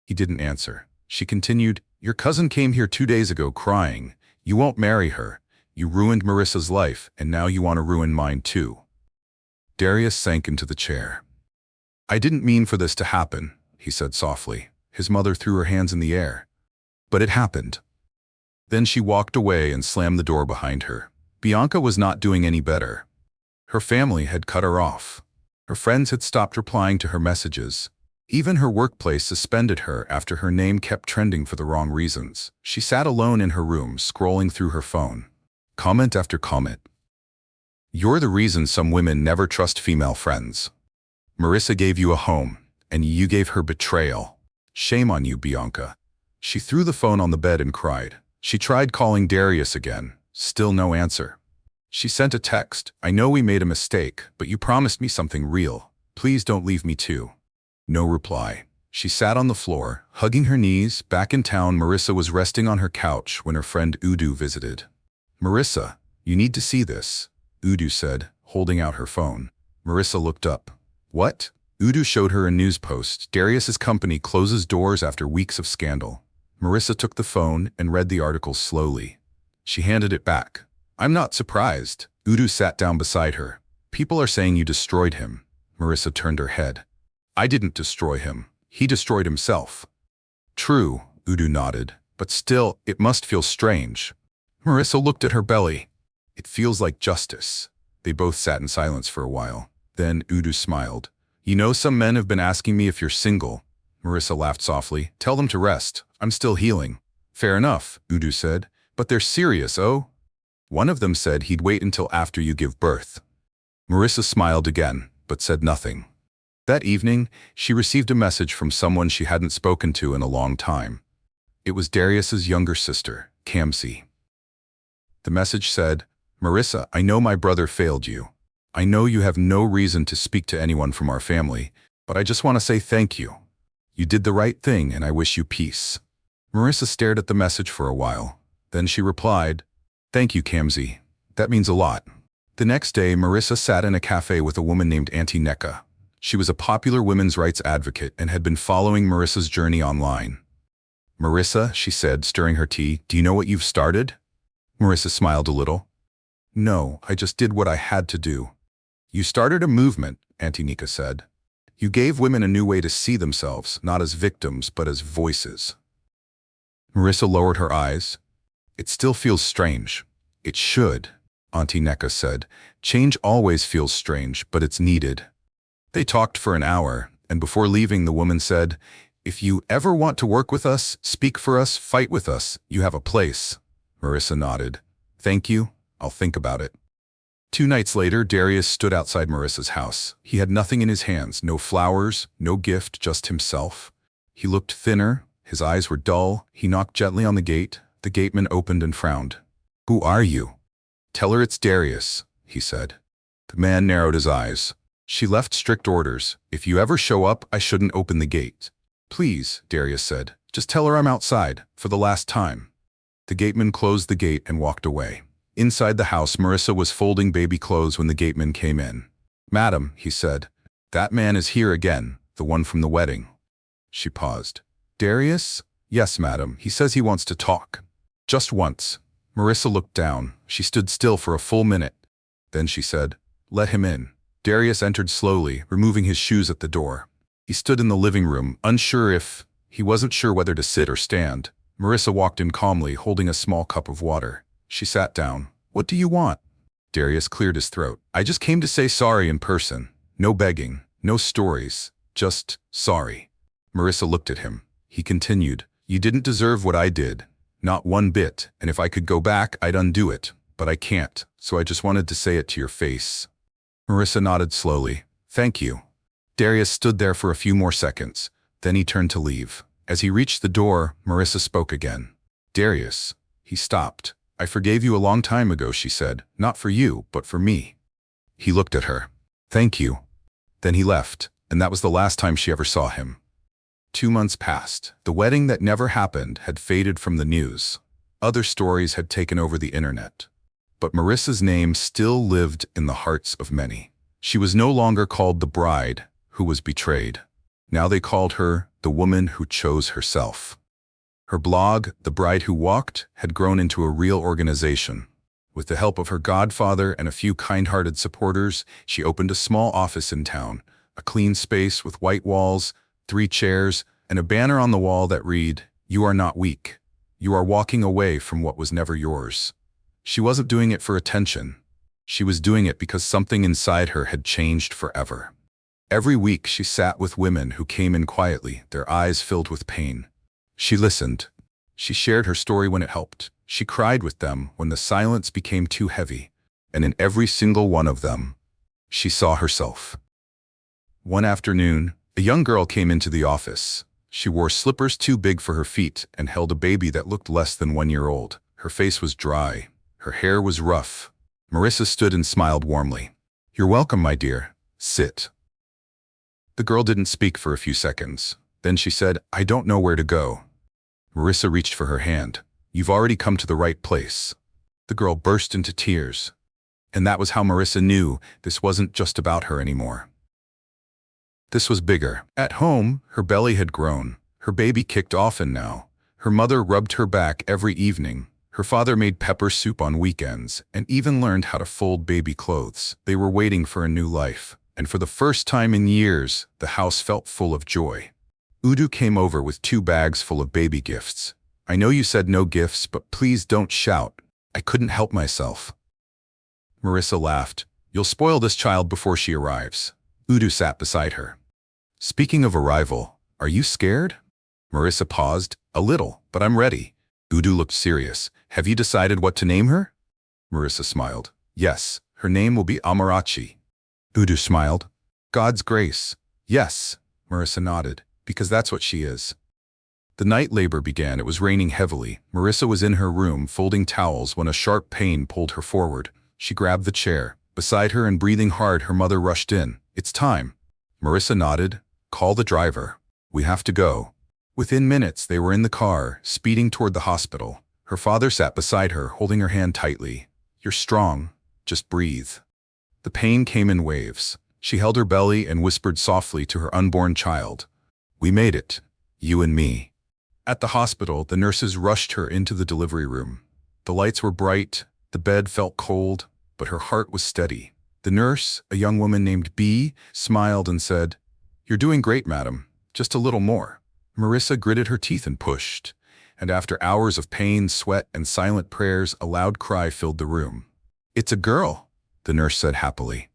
He didn't answer. She continued, your cousin came here 2 days ago crying. You won't marry her. You ruined Marissa's life, and now you want to ruin mine too. Darius sank into the chair. I didn't mean for this to happen, he said softly. His mother threw her hands in the air. But it happened. Then she walked away and slammed the door behind her. Bianca was not doing any better. Her family had cut her off. Her friends had stopped replying to her messages. Even her workplace suspended her after her name kept trending for the wrong reasons. She sat alone in her room, scrolling through her phone. Comment after comment. You're the reason some women never trust female friends. Marissa gave you a home, and you gave her betrayal. Shame on you, Bianca. She threw the phone on the bed and cried. She tried calling Darius again. Still no answer. She sent a text. I know we made a mistake, but you promised me something real. Please don't leave me too. No reply. She sat on the floor, hugging her knees. Back in town, Marissa was resting on her couch when her friend Udo visited. Marissa, you need to see this, Udo said, holding out her phone. Marissa looked up. What? Udo showed her a news post. Darius's company closes doors after weeks of scandal. Marissa took the phone and read the article slowly. She handed it back. I'm not surprised. Udo sat down beside her. People are saying you destroyed him. Marissa turned her head. I didn't destroy him. He destroyed himself. True, Udo nodded, but still, it must feel strange. Marissa looked at her belly. It feels like justice. They both sat in silence for a while. Then Udo smiled. You know, some men have been asking me if you're single. Marissa laughed softly. Tell them to rest. I'm still healing. Fair enough, Udo said. But they're serious, oh? One of them said he'd wait until after you give birth. Marissa smiled again, but said nothing. That evening, she received a message from someone she hadn't spoken to in a long time. It was Darius's younger sister, Kamsi. The message said, "Marissa, I know my brother failed you. I know you have no reason to speak to anyone from our family, but I just want to say thank you. You did the right thing and I wish you peace." Marissa stared at the message for a while. Then she replied, "Thank you, Kamsi. That means a lot." The next day, Marissa sat in a cafe with a woman named Auntie Neka. She was a popular women's rights advocate and had been following Marissa's journey online. "Marissa," she said, stirring her tea, "do you know what you've started?" Marissa smiled a little. "No, I just did what I had to do." "You started a movement," Auntie Neka said. "You gave women a new way to see themselves, not as victims, but as voices." Marissa lowered her eyes. "It still feels strange." "It should," Auntie Neka said. "Change always feels strange, but it's needed." They talked for an hour, and before leaving, the woman said, "If you ever want to work with us, speak for us, fight with us, you have a place." Marissa nodded. "Thank you. I'll think about it." 2 nights later, Darius stood outside Marissa's house. He had nothing in his hands, no flowers, no gift, just himself. He looked thinner, his eyes were dull. He knocked gently on the gate. The gateman opened and frowned. "Who are you?" "Tell her it's Darius," he said. The man narrowed his eyes. "She left strict orders. If you ever show up, I shouldn't open the gate." "Please," Darius said, "just tell her I'm outside, for the last time." The gateman closed the gate and walked away. Inside the house, Marissa was folding baby clothes when the gateman came in. "Madam," he said, "that man is here again, the one from the wedding." She paused. "Darius?" "Yes, madam. He says he wants to talk." "Just once." Marissa looked down. She stood still for a full minute. Then she said, "Let him in." Darius entered slowly, removing his shoes at the door. He stood in the living room, unsure if he wasn't sure whether to sit or stand. Marissa walked in calmly, holding a small cup of water. She sat down. "What do you want?" Darius cleared his throat. "I just came to say sorry in person. No begging, no stories, just sorry." Marissa looked at him. He continued, "You didn't deserve what I did. Not one bit, and if I could go back, I'd undo it. But I can't, so I just wanted to say it to your face." Marissa nodded slowly. "Thank you." Darius stood there for a few more seconds. Then he turned to leave. As he reached the door, Marissa spoke again. "Darius." He stopped. "I forgave you a long time ago," she said. "Not for you, but for me." He looked at her. "Thank you." Then he left, and that was the last time she ever saw him. 2 months passed. The wedding that never happened had faded from the news. Other stories had taken over the internet. But Marissa's name still lived in the hearts of many. She was no longer called the bride who was betrayed. Now they called her the woman who chose herself. Her blog, The Bride Who Walked, had grown into a real organization. With the help of her godfather and a few kind-hearted supporters, she opened a small office in town, a clean space with white walls, 3 chairs, and a banner on the wall that read, "You are not weak. You are walking away from what was never yours." She wasn't doing it for attention. She was doing it because something inside her had changed forever. Every week she sat with women who came in quietly, their eyes filled with pain. She listened. She shared her story when it helped. She cried with them when the silence became too heavy. And in every single one of them, she saw herself. One afternoon, a young girl came into the office. She wore slippers too big for her feet and held a baby that looked less than 1 year old. Her face was dry. Her hair was rough. Marissa stood and smiled warmly. "You're welcome, my dear. Sit." The girl didn't speak for a few seconds. Then she said, "I don't know where to go." Marissa reached for her hand. "You've already come to the right place." The girl burst into tears. And that was how Marissa knew this wasn't just about her anymore. This was bigger. At home, her belly had grown. Her baby kicked often now. Her mother rubbed her back every evening. Her father made pepper soup on weekends and even learned how to fold baby clothes. They were waiting for a new life. And for the first time in years, the house felt full of joy. Udu came over with 2 bags full of baby gifts. "I know you said no gifts, but please don't shout. I couldn't help myself." Marissa laughed. "You'll spoil this child before she arrives." Udu sat beside her. "Speaking of arrival, are you scared?" Marissa paused. "A little, but I'm ready." Udu looked serious. "Have you decided what to name her?" Marissa smiled. "Yes, her name will be Amarachi." Udu smiled. "God's grace." "Yes," Marissa nodded, "because that's what she is." The night labor began. It was raining heavily. Marissa was in her room, folding towels, when a sharp pain pulled her forward. She grabbed the chair. Beside her and breathing hard, her mother rushed in. "It's time." Marissa nodded. "Call the driver. We have to go." Within minutes, they were in the car, speeding toward the hospital. Her father sat beside her, holding her hand tightly. "You're strong. Just breathe." The pain came in waves. She held her belly and whispered softly to her unborn child. "We made it. You and me." At the hospital, the nurses rushed her into the delivery room. The lights were bright, the bed felt cold, but her heart was steady. The nurse, a young woman named B, smiled and said, "You're doing great, madam. Just a little more." Marissa gritted her teeth and pushed, and after hours of pain, sweat, and silent prayers, a loud cry filled the room. "It's a girl," the nurse said happily.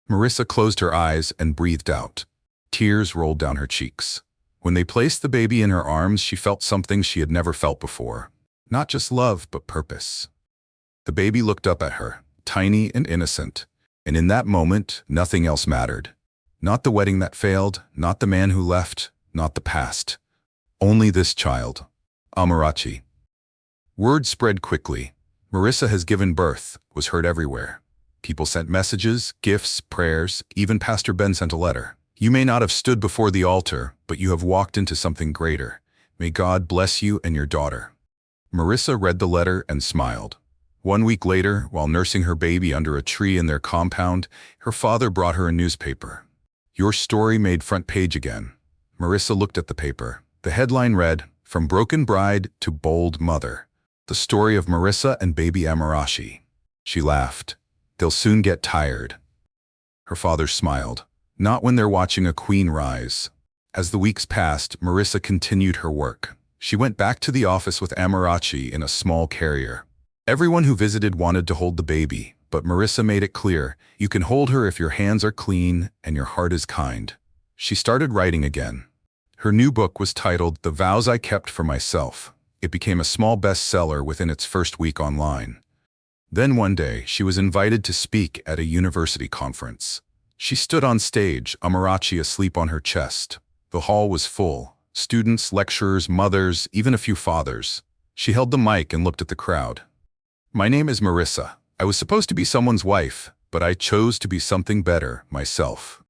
Marissa closed her eyes and breathed out. Tears rolled down her cheeks. When they placed the baby in her arms, she felt something she had never felt before. Not just love, but purpose. The baby looked up at her, tiny and innocent, and in that moment, nothing else mattered. Not the wedding that failed, not the man who left, not the past. Only this child, Amarachi. Word spread quickly. Marissa has given birth, was heard everywhere. People sent messages, gifts, prayers, even Pastor Ben sent a letter. "You may not have stood before the altar, but you have walked into something greater. May God bless you and your daughter." Marissa read the letter and smiled. 1 week later, while nursing her baby under a tree in their compound, her father brought her a newspaper. "Your story made front page again." Marissa looked at the paper. The headline read, "From Broken Bride to Bold Mother. The story of Marissa and baby Amarachi." She laughed. "They'll soon get tired." Her father smiled. "Not when they're watching a queen rise." As the weeks passed, Marissa continued her work. She went back to the office with Amarachi in a small carrier. Everyone who visited wanted to hold the baby, but Marissa made it clear, you can hold her if your hands are clean and your heart is kind. She started writing again. Her new book was titled The Vows I Kept for Myself. It became a small bestseller within its first week online. Then one day, she was invited to speak at a university conference. She stood on stage, Amarachi asleep on her chest. The hall was full. Students, lecturers, mothers, even a few fathers. She held the mic and looked at the crowd. "My name is Marissa. I was supposed to be someone's wife, but I chose to be something better, myself."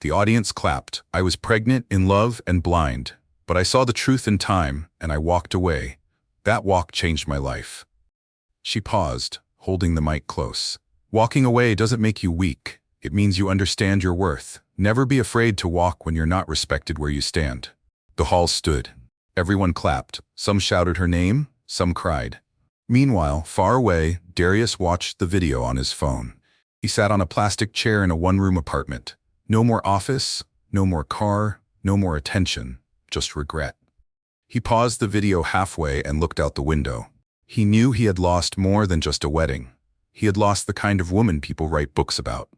The audience clapped. "I was pregnant, in love, and blind, but I saw the truth in time, and I walked away. That walk changed my life." She paused, holding the mic close. "Walking away doesn't make you weak. It means you understand your worth. Never be afraid to walk when you're not respected where you stand." The hall stood. Everyone clapped. Some shouted her name, some cried. Meanwhile, far away, Darius watched the video on his phone. He sat on a plastic chair in a one-room apartment. No more office, no more car, no more attention, just regret. He paused the video halfway and looked out the window. He knew he had lost more than just a wedding. He had lost the kind of woman people write books about.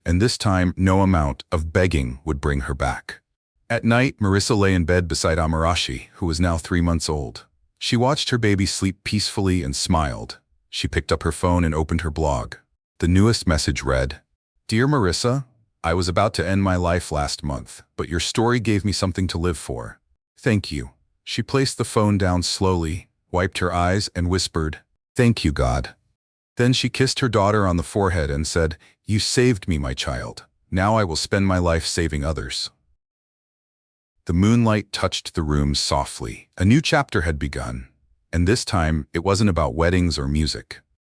And this time, no amount of begging would bring her back. At night, Marissa lay in bed beside Amarachi, who was now 3 months old. She watched her baby sleep peacefully and smiled. She picked up her phone and opened her blog. The newest message read, "Dear Marissa, I was about to end my life last month, but your story gave me something to live for. Thank you." She placed the phone down slowly, wiped her eyes, and whispered, "Thank you, God." Then she kissed her daughter on the forehead and said, "You saved me, my child. Now I will spend my life saving others." The moonlight touched the room softly. A new chapter had begun, and this time it wasn't about weddings or music.